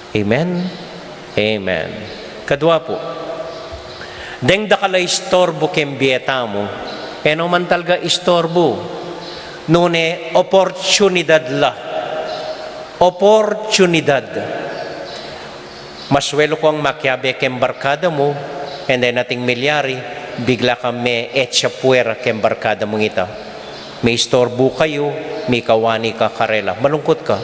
Amen? Amen. Kadwa po, deng dakala istorbo kembieta mo, eno man talaga istorbo, nune oportunidad la. Oportunidad. Maswelo ko ang makyabe kembarkada mo, and then nating milyari, bigla ka may etcha puwera kembarkada mong ita. May istorbo kayo, may kawani ka karela. Malungkot ka.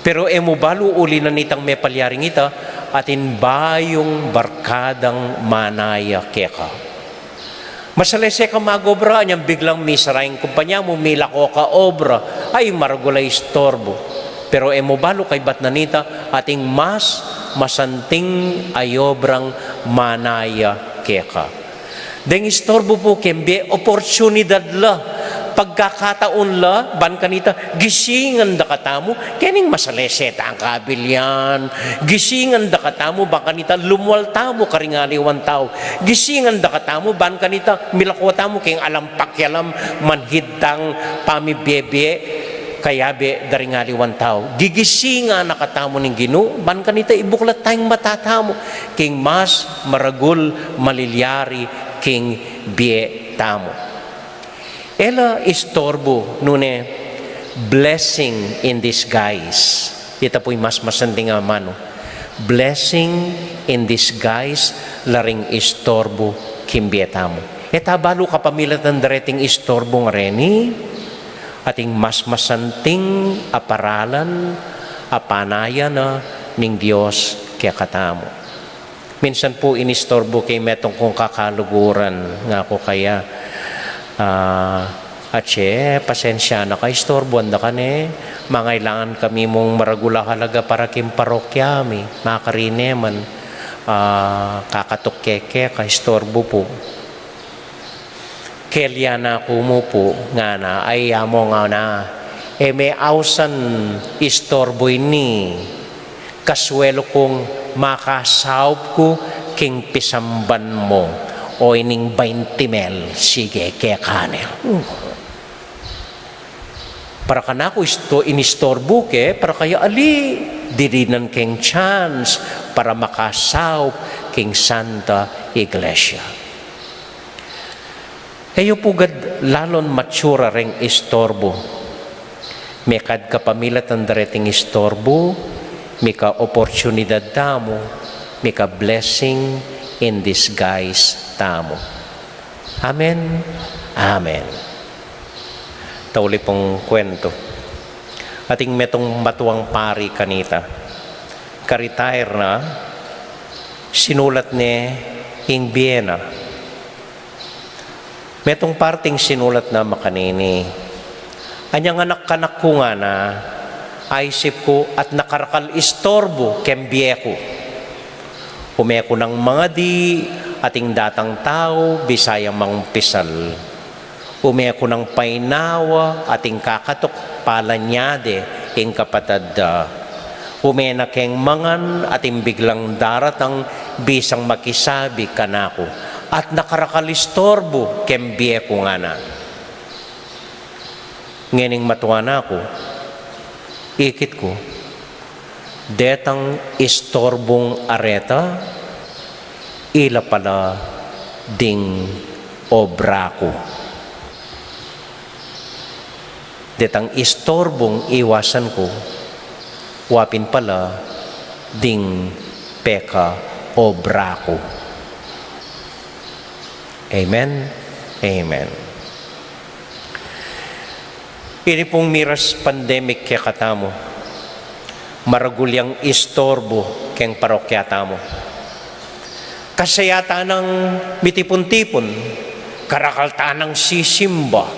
Pero emubalo uli na nitang may palyaring ita, atin bayong barkadang manaya keka. Masalese ka magobra, niyang biglang misaraing kumpanya mo, milako ka obra, ay maragulay istorbo. Pero emubalo kay bat na nita, ating mas masanting ayobrang manaya keka. Deng istorbo po kembe, oportunidad la, pagkakataon la, ban kanita, gisingan da katamo, kening masaleseta ang kabilyan, gisingan da katamo, ban kanita, lumwal tamo, karingaliwan tao, gisingan da katamo, ban kanita, milakwa tamo, keng alampakyalam, manhidtang pamibebe, kayabe daringaliwan tao, gigisingan na katamo ng Ginoo, ban kanita, ibuklat tayong matatamo, keng mas maragul, malilyari, keng bie tamo. Ela istorbo nune blessing in disguise. Ito po'y mas masanding amano. Blessing in disguise laring istorbo kimbieta mo. Eta balo kapamilat ng dareting istorbo ng reni, ating mas masanting aparalan, apanaya na ning Diyos kaya katamo. Minsan po inistorbo kay metong kong kakaluguran nga ako kaya pasensya na ka, istorbuan na ka ne, mangailangan kami mong maragula halaga para kim parokya mi, makarineman, kakatukkeke, ka istorbo po. Kelya na kumo po, nga na, ay amo nga na, may ausan istorbo ini, kaswelo kong makasawp ko, king pisamban mo, o ining 20 mil, sige, kaya kanel. Para ka na ko inistorbo ke, para kaya ali, dirinan keng chance, para makasaw king Santa Iglesia. Kayo po gad lalon matsura ring istorbo. May kad kapamilat ang dareting istorbo, may ka oportunidad tamo, may ka blessing in disguise tamo. Amen. Amen. tauli pong kwento. Ating metong matuwang pari kanita. Ka-retire na, sinulat ni in Vienna. Metong parting sinulat na makanini. Anyang anak-kanak ko nga na, aisip ko at nakarakal istorbo kembie ko. Umeko ng mga di, ating datang tao, bisayang mangpisal. Umeko ng painawa, ating kakatok, palanyade, ing kapatad da. Umena keng mangan, ating biglang daratang, bisang makisabi kanako. At nakarakalistorbo, kembie ko nga na. Ngening matuwa na ako, ikit ko, detang istorbong areta, ila pala ding obra ko. Detang istorbong iwasan ko, wapin pala ding peka obra ko. Amen? Amen. Ini pong miras pandemic kaya katamo, maragulyang istorbo keng parokyata mo. Kasayata ng mitipon-tipon, karakalta ng sisimba,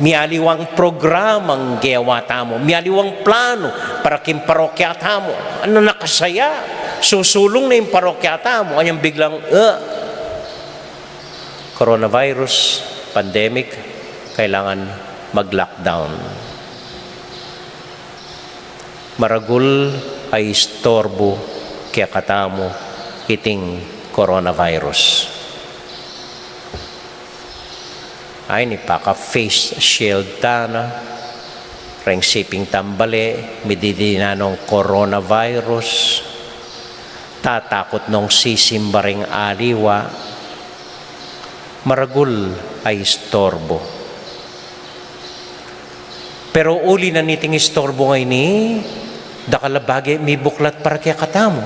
mialiwang programang gewata mo, mialiwang plano para kim parokyata mo. Ano nakasaya? Susulong na yung parokyata mo, anyang biglang, coronavirus, pandemic, kailangan mag-lockdown. Maragul ay istorbo kaya katamo iting coronavirus. Ay ni paka face shield tana, reng siping tambale, mididinanong coronavirus, tatakot nung sisimbaring aliwa, maragul ay istorbo. Pero uli na niting istorbo ngay ni, dakalabagi may buklat para kaya katamo.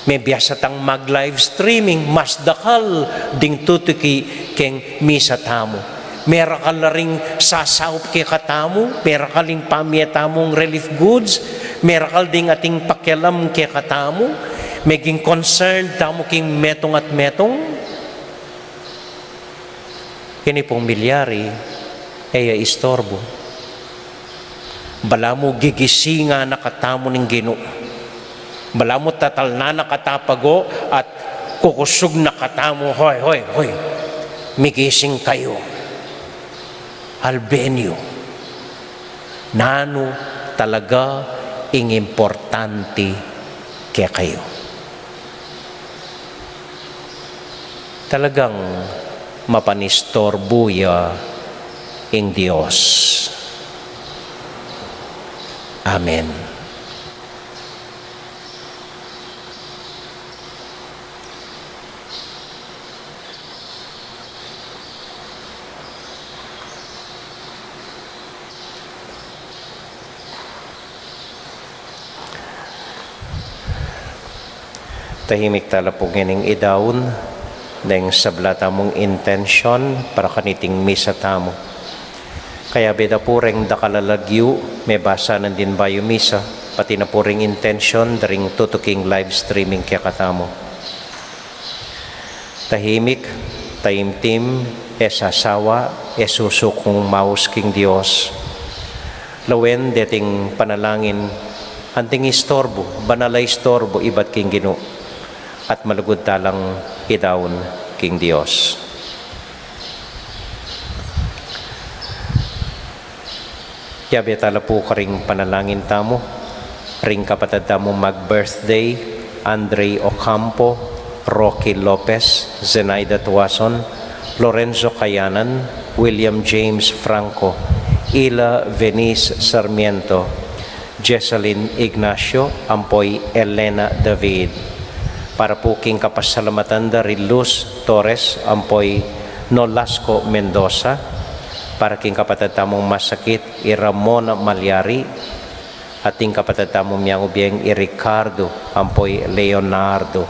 May biyasa tang mag-live streaming, mas dakal ding tutuki keng misa tamo. Mera ka na ring sasaup kaya katamo, mera ka ling pamietamong relief goods, mera ka ding ating pakialam kaya katamo, maging concerned tamo king metong at metong. Kini pong milyari, ay istorbo. Bala mo gigisinga nakatamo ng Ginoo. Bala mo tatal na nakatapago at kukusog nakatamo, hoy, migising kayo. Albenyo, nano talaga ing importante kaya kayo. Talagang mapanistorbuya ing Diyos. Amen. Tahimik tala po nganing idaun dahil sablata mong intensyon para kaniting misa tamo. Kaya beda po ring dakalalagyo, may basa na din ba yung misa, pati na po ring intensyon, daring tutuking live streaming kaya katamo. Tahimik, taimtim, sasawa, susukong maus king Diyos. Lawen deting panalangin, anting istorbo, banalay istorbo, ibat king Ginoo, at malugod talang idawon king Diyos. Yabi tala po karing panalangin tamo, ring kapatid tamo mag-birthday, Andre Ocampo, Rocky Lopez, Zenaida Tuason, Lorenzo Cayanan, William James Franco, Ila Venice Sarmiento, Jessalyn Ignacio, Ampoy Elena David. Para po king kapasalamatan da Riluz Torres, Ampoy Nolasco Mendoza, para king kapatid tamong masakit, Ramona Malyari, at king kapatid tamong miyang ubiyeng Ricardo, Ampoy Leonardo.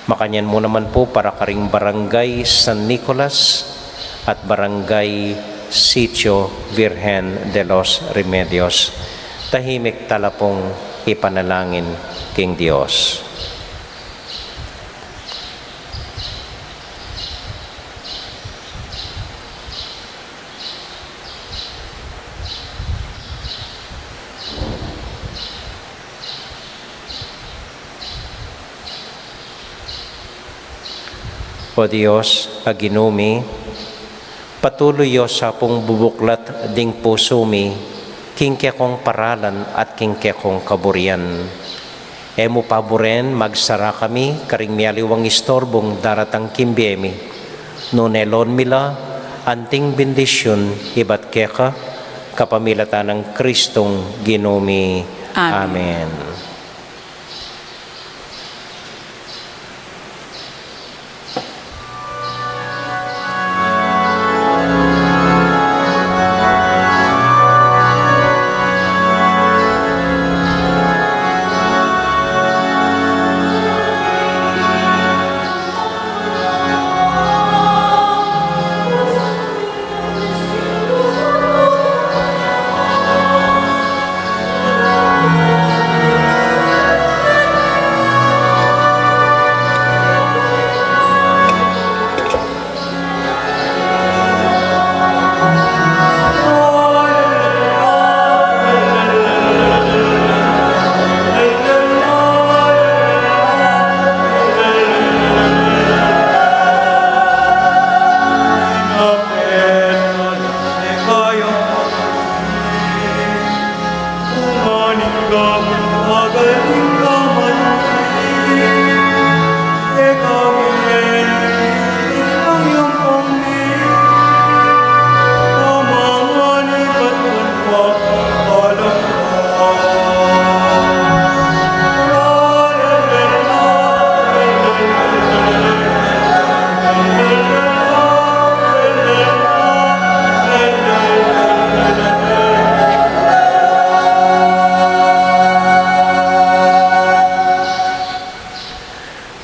Makanyan mo naman po para karing Barangay San Nicolas at Barangay Sitio Virgen de los Remedios. Tahimik talapong ipanalangin king Dios. O Diyos, aginumi, patuloy sa pong bubuklat ding pusumi, kingke kong paralan at kingke kong kaburian. Emo paboren magsara kami, karing mialiwang istorbong daratang kimbiemi. Nunelon mila, anting bendisyon, ibat keka, kapamilatan ng Kristong ginumi. Amen.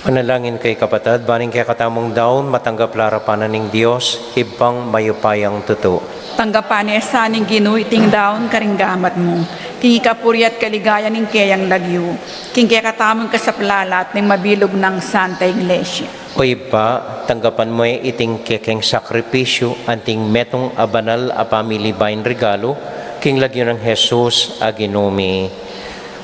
Manalangin kay kapatid, baning kay katamong daon, matanggap larapanan ng Diyos, ibang mayupayang tuto. Tanggapan ni saning ginuiting daon karinggamat mo. King ikapuriat kaligaya ning kayang lagyo. King kaya katamong kasaplalat ng mabilog ng Santa Iglesia. O iba, tanggapan mo iting kekeng sakripisyo, anting metong abanal a pamilibayin regalo, king lagyo ng Jesus aginumi.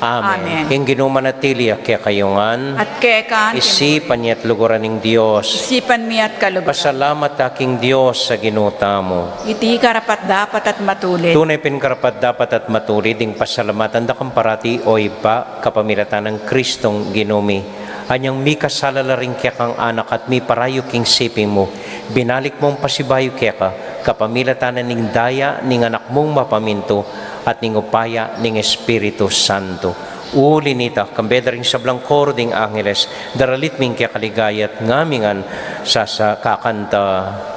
Amen. Amen. King ginumanatili kaya kayungan, At kekan, isipan niya't luguran ng Diyos. isipan mi at kalugar. Pasalamat aking Diyos sa ginuta mo. Iti karapat dapat at matulit. Tunay pinkarapat dapat at matulid ding pasalamatan da kamparati o iba kapamilatan ng Kristong ginumi. Anyang mi kasalala rin kaya kang anak at mi parayo king siping mo. Binalik mong pasibayo kaya ka kapamilatan ning daya ning anak mong mapaminto at ning upaya ning Espiritu Santo. Uli nita, kambedring sa blangkor ding angeles, daralit ming kaya kaligayat ngamingan sa kakanta.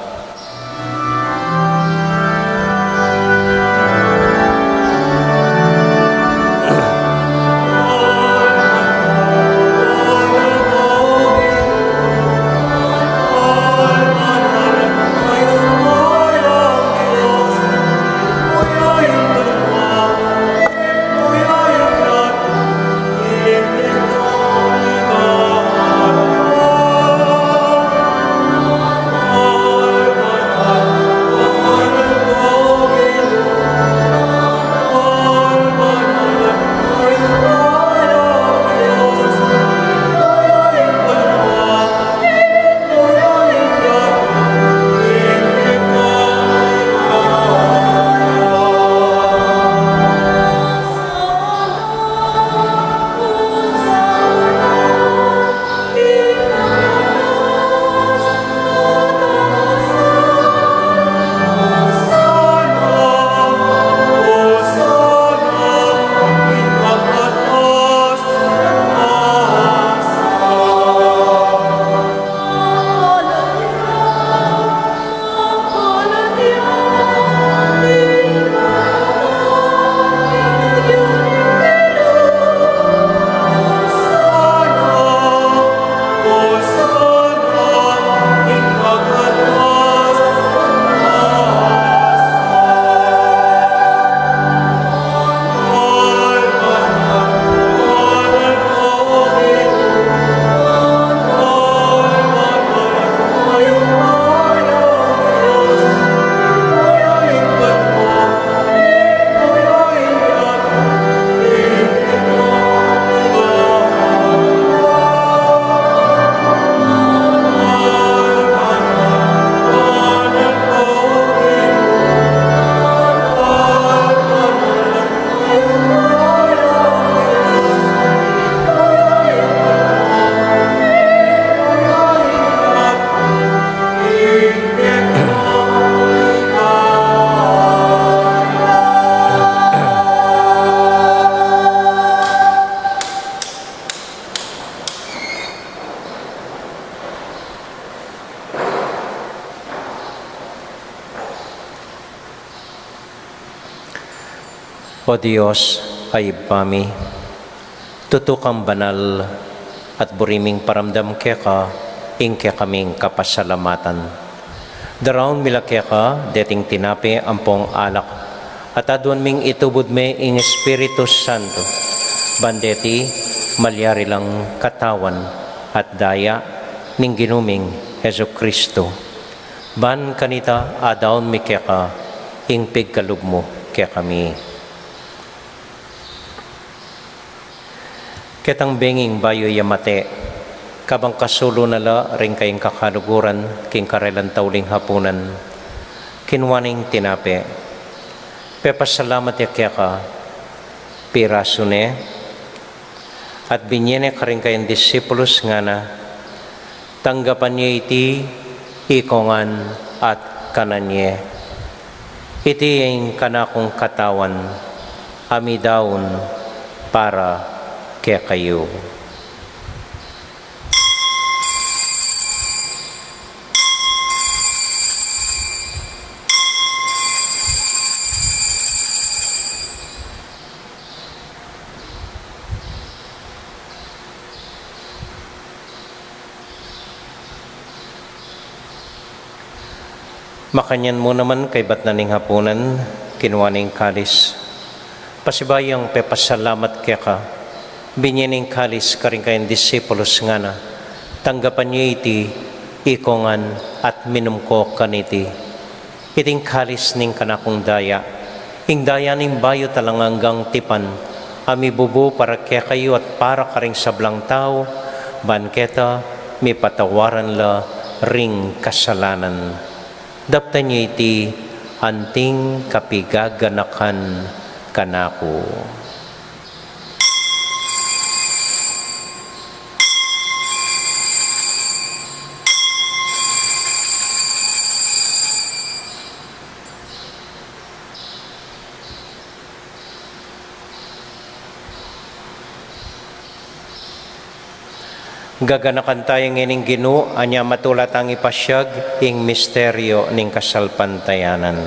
O Diyos, ay pami, tutukang banal at buriming paramdam keka, ingke kaming kapasalamatan. Daraon mila keka, deting tinapi ampong alak, at aduan ming itubod me ing Espiritu Santo, bandeti malyari lang katawan at daya ning ginuming Heso Kristo. Ban kanita adaon mi keka, ing pigkalugmo kaya kami. Ketang benging bayo yamate, kabang kasulo nala ring kayong kakaluguran, king karelan tauling hapunan, kinwaning tinape. Pepasalamat ya kaya ka, pirasune, at binyene ka rin kayong disipulos nga na, tanggapan niya iti, ikongan at kananye. Iti yung kanakong katawan, amidaon para kaya kayo. Makanyan mo naman kay Batnaning hapunan, kinuwaning kalis. Pasibayang pepasalamat kaya ka, binyaning kalis ka rin kayong disipulos nga na, tanggapan niyo iti, ikongan at minum ko kaniti. Iting kalis ning kanakong daya, ing daya ning bayo talanganggang tipan, ami bubu para kaya kayo at para ka ring sablang tao, banketa, may patawaran la ring kasalanan. Daptan niyo iti, anting kapigaganakan kanako. Gaganakan tayo ngayon Ginoo, anya matulat ang ipasyag ing misteryo ning kasalpantayanan.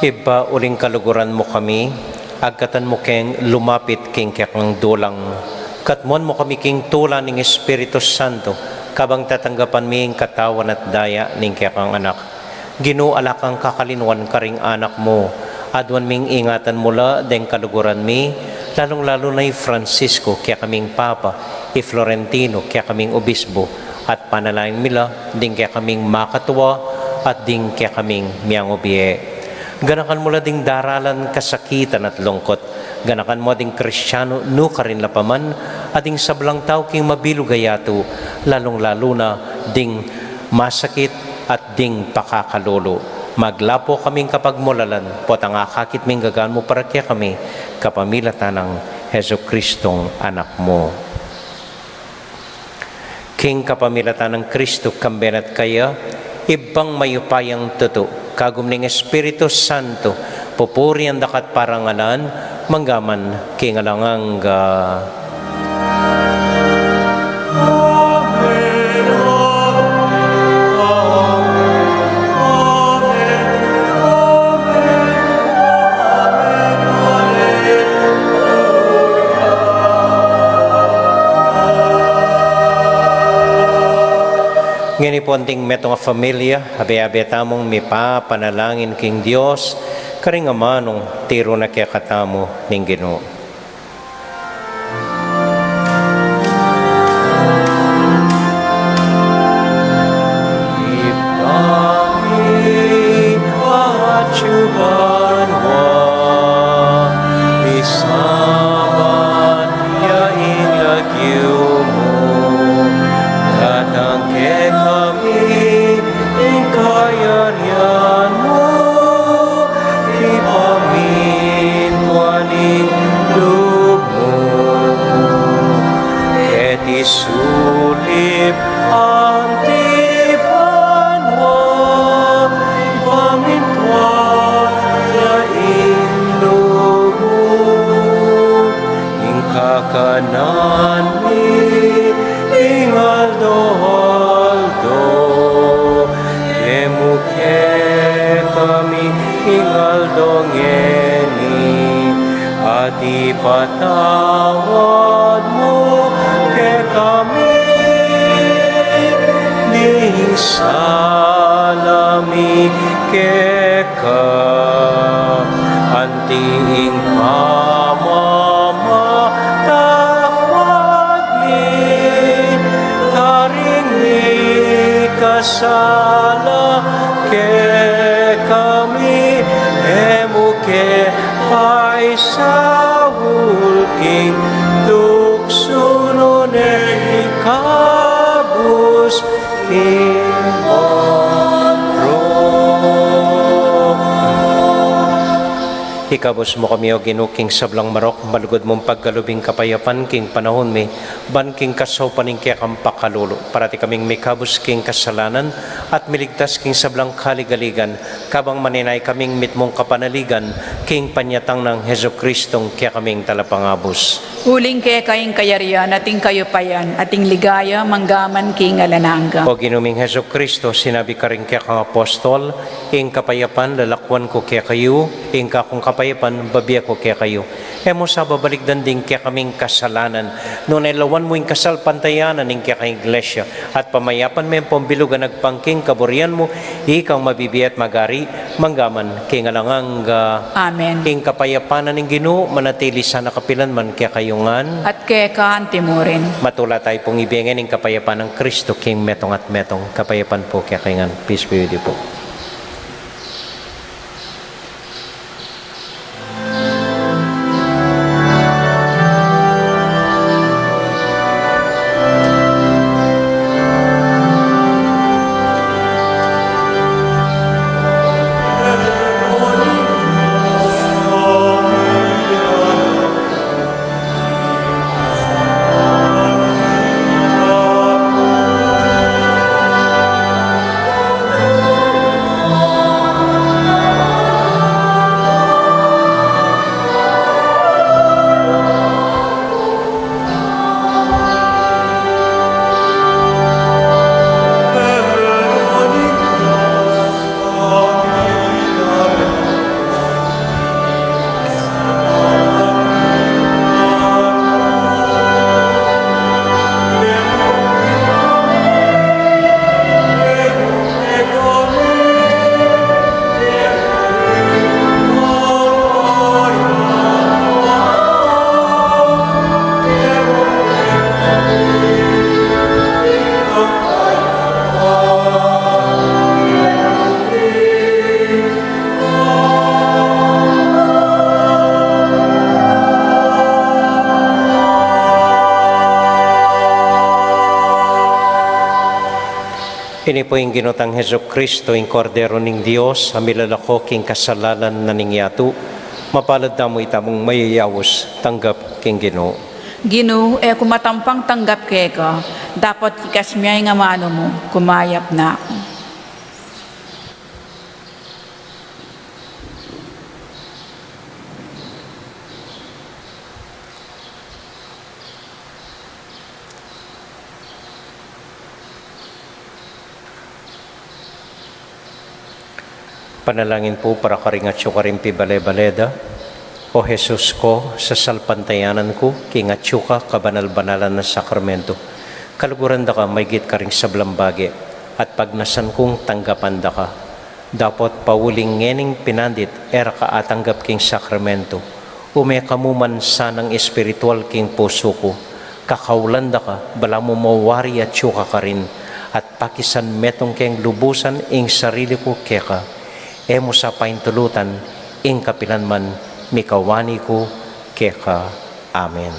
Iba uling kaluguran mo kami, agkatan mo keng lumapit king kakang dulang. Katmuan mo kami king tula ning Espiritu Santo, kabang tatanggapan mi ing katawan at daya ning kakang anak. Ginoo alakang kakalinwan karing anak mo, adwan ming ingatan mula deng kaluguran mi, lalong-lalo na Francisco, kaya kaming Papa, Florentino, kaya kaming Obispo, at panalangin mila, ding kaya kaming makatuwa, at ding kaya kaming miyang ubiye. Ganakan mo ding daralan kasakitan at lungkot. Ganakan mo ding Kristyano no karin lapaman, ading sablang tao king mabilugayato, lalong-lalo na ding masakit at ding pakakalolo. Maglapo kaming kapagmulalan, potang akakit ming gagaan mo para kaya kami, kapamilatan ng Heso Kristong anak mo. King kapamilatan ng Kristo kambenat kaya, ibang mayupayang tuto, kagum ning Espiritu Santo, pupuri ang dakat parangalan, manggaman kingalanganga. Ngini po anting metong familia, habi-habi tamong mipa, panalangin king Diyos, karing amanong tiro na kaya katamo ning Ginoo. Ipangin at yubanwa, isama Kayarihan mo, ipamintuaning loob mo. Ket isulip ang tibanwa, pamintualaing loob mo. Ingkakanan mi, ingaldo-aldo, emuke kami ingaldongeni, at ipatawad mo ke kami, ning salami ke ka, anting pamamatakwag mi, taring mi kasala ke kami, emuke ay sahulking tuksuno ikabus Ikabos mo kami o ginuking sablang marok, malugod mong paggalubing kapayapan king panahon mi, ban king kasaw paning kaya kang pakalulo, parati kaming mikabos king kasalanan, at miligtas king sablang kaligaligan, kabang maninay kaming mitmong kapanaligan, king panyatang ng Heso Kristong kaya kaming talapangabos. Huling kaya kayong kayarian, ating kayo payan, ating ligaya, manggaman king alananga. O ginuming Heso Kristo, sinabi ka rin kaya kang apostol, ing kapayapan lalakwan ko kaya kayo, ing kakong kapayapan babiya ko kaya kayo. Emo sa babaligdan din kaya kaming kasalanan, noon ay lawan mo yung kasal pantayanan ing kaya kang iglesia, at pamayapan mo yung pambilugan nagpangking kaburian mo, ikaw mabibiya at magari, manggaman king alanganga. Amen. Ing kapayapanan ng Ginoo, manatili sana kapilan man kaya kayungan. At kaya kaan timurin. Matula tayo pong ibigin ng kapayapaan ng Kristo, King metong at metong. Kapayapaan po kaya kayangan. Peace be with you po. Ini po yung ginutang Heso Kristo, yung kordero ng Diyos, amilalako king kasalanan na ningyatu, mapalad na mo itamong mayayawos, tanggap king Ginoo. Ginoo, kumatampang tanggap kaya ka, dapat ikas miyay nga mano mo, kumayap na ako. Panalangin po para karingat siyo karimpi balay-baleda. O Jesus ko, sa salpantayanan ko, kingat siyo ka, kabanal-banalan na sakramento. Kaluguran da ka, may git ka rin sablambagi, at pagnasan kong tanggapan da ka. Dapat pauling ngening pinandit, era ka atanggap king sakramento. Ume kamuman sanang espiritual king puso ko. Kakaulan da ka, bala mo mawari at siyo ka rin, at pakisan metong keng lubusan ing sarili ko keka. Emo sa paintulutan, ing kapilan man, mikawani ko, keka. Amen.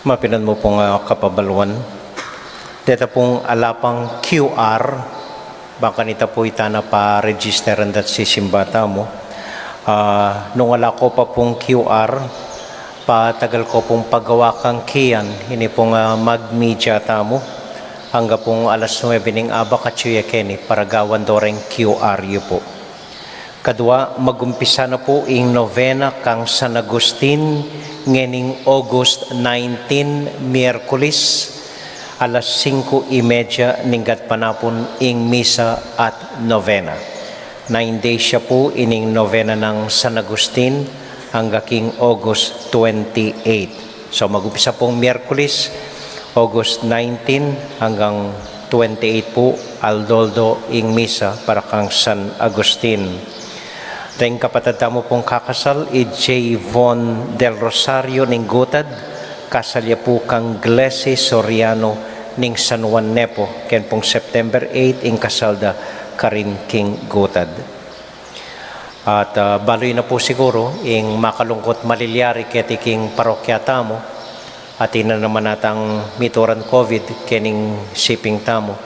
Mapinan mo pong kapabaluan. Dito pong alapang QR, baka nita po itana pa register and that sisimbata mo. Nung wala ko pa pong QR, patagal ko pong paggawa kang kiyan, ini pong mag-media tamo. Hangga pong alas 9 ning abak at Keni para gawan doreng QR yu po. Kadua, magumpisa na po ing novena kang San Agustin ngening August 19, Miyerkules, alas 5:30 ninggat panapon ing misa at novena. 9 days siya po ining novena ng San Agustin hangga king August 28. So magumpisa pong Miyerkules, August 19 hanggang 28 po, Aldoldo ing misa para kang San Agustin. Tayong kapatid mo pong kakasal, J. Von del Rosario ning Gutad, kasalya po kang Glesi Soriano ning San Juan Nepo, ken pong September 8 ing kasalda karin king Gutad. At baloy na po siguro ing makalungkot malilyari keti king parokya tamo, at ina naman natang mituran COVID kening shipping tamo.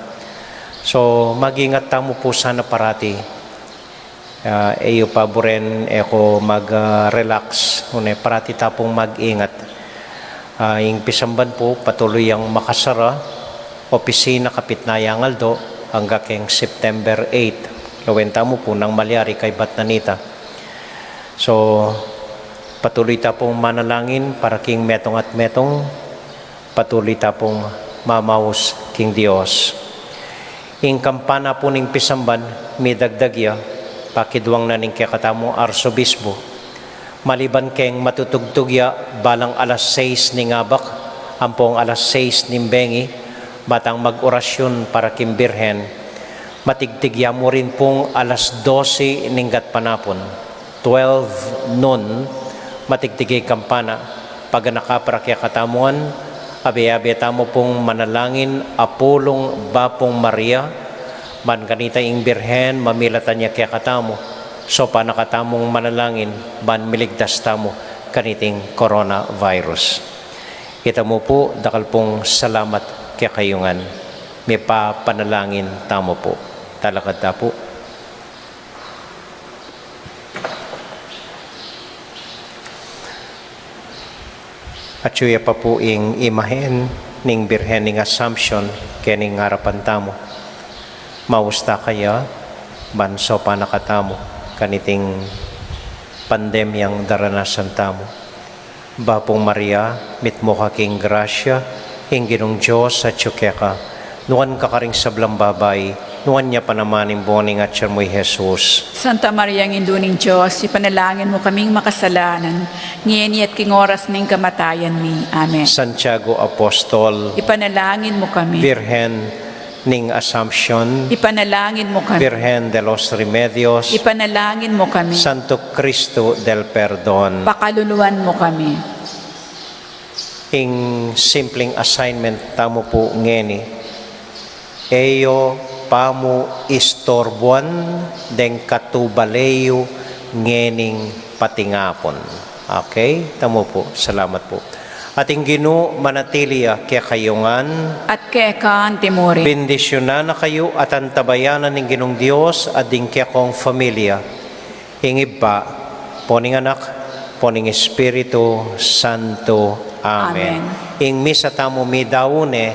So magingat tamo po sana parati. Eyo paboren eko mag-relax. Parati tapong mag-ingat. Yung pisamban po patuloy ang makasara. Opisina kapit na yang Aldo hanggang keng September 8. Lawenta mo po ng malyari kay Batnanita. So patuloy tapong manalangin para king metong at metong, patuloy tapong mamaus king Dios. Ing kampana po ning pisamban, may dagdagya, pakidwang na ning kakatamo arsobispo. Maliban keng matutugtugya, balang alas 6 ning abak, ampong alas 6 ning bengi, batang mag-orasyon para king Birhen, matigtigya mo rin pong alas 12 ning gat panapon, 12 noon, matigtigay kampana, pag nakaprakya katamuan, abe-abe tamo pong manalangin, Apolong Bapong Maria, man kanita ing Birhen, mamilatan niya kaya katamo, so panakatamong manalangin, man miligtas tamo, kaniting coronavirus. Kita mo po, dakal pong salamat kaya kayungan, may papanalangin tamo po, talakad ta po. At suya pa po ing imahen ning Birhen ning Assumption kening harapan tamo. Mausta kaya banso pa nakatamo kaniting pandemyang daranasan tamo. Bapong Maria, mitmo ka king grasya, ing Ginong Diyos at tsukeka, nuwan ka karing sablang babay, nuwan niya panamaning boning at siya mo'y Jesus. Santa Maria, ang induning Diyos, ipanalangin mo kaming makasalanan, ngeni at king oras ng kamatayan mi. Amen. Santiago Apostol, Ipanalangin mo kami. Birhen ning Assumption, Ipanalangin mo kami. Birhen de los Remedios, Ipanalangin mo kami. Santo Cristo del Perdon. Pakaluluan mo kami. Ing simpleng assignment tamo po ngeni, eyo pamu istorbuan deng katubaleyo ngening patingapon. Okay? Tamo po. Salamat po. Ating Ginoo manatiliya kaya kayungan, At kekan timuri. bendisyonan na kayo at antabayanan ng Ginong Diyos at din kaya kong familia. Ingib pa, poning anak, poning Espiritu Santo. Amen. Ing misa tamo mi daune,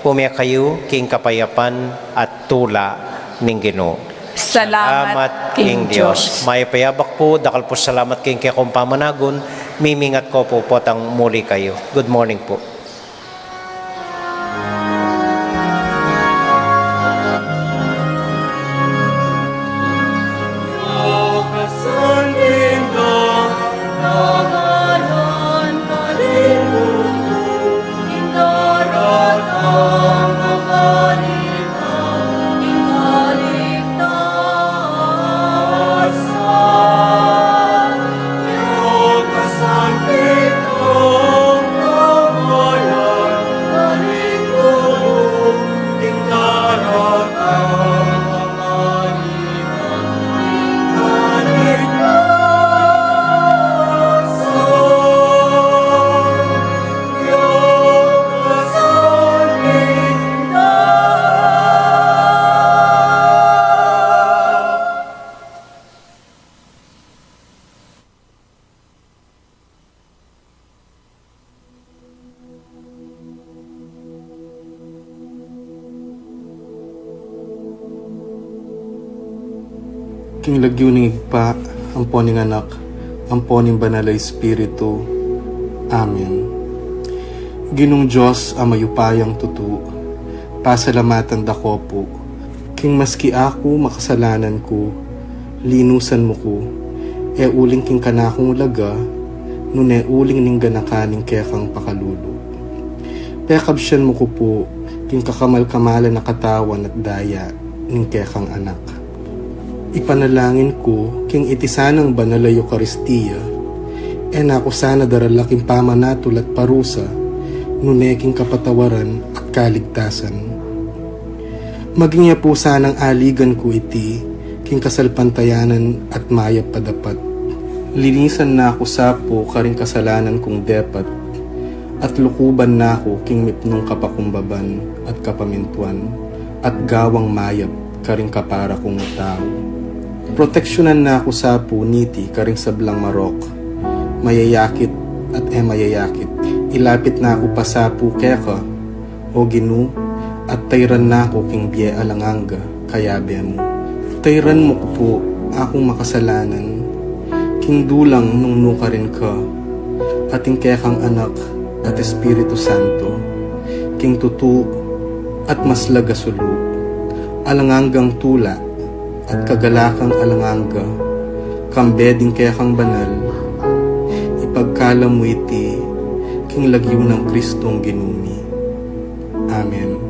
umya kayo king kapayapan at tula ning Ginoo. Salamat King Diyos. May payabak po, dakal po salamat king kaya kong pamanagon, mimingat ko po potang muli kayo. Good morning po. Santo king lagyo ning igpa, ampo ning anak, ampo ning banal a Espiritu. Amen. Ginong Diyos ang mayupayang tutu, pasalamatan dako po, king maski ako makasalanan ko, linusan mo ko, e uling king kanakong laga, nun e uling ning ganakaning kekang pakalulu. Pekabsyan mo ko po, king kakamal-kamalan na katawan at daya, ning kekang anak. Ipanalangin ko, king itisanang banal a Eucharistia, e nako sana daralaking pamanatul at parusa, nuneking kapatawaran at kaligtasan. Maging po sanang aligan ko iti, king kasalpantayanan at mayap padapat. Linisan na ako sapo karing kasalanan kong depat, at lukuban na ako king mipnong kapakumbaban at kapamintuan, at gawang mayap karing kapara kong tao. Proteksyonan na ako sapo niti karing sablang marok, mayayakit at mayayakit. Ilapit na ako pasapo keka, o Ginu, at tayran na ako king biye alanganga, kayabe mo. Tayran mo ko po akong makasalanan, king dulang nung nuka rin ka, ating kekang anak at Espiritu Santo, king tutu at maslaga sulu, alanganggang tula at kagalakang alanganga, kambeding kekang banal, ipagkala mo iti, king lagyo ng Kristong ginumi. Amen.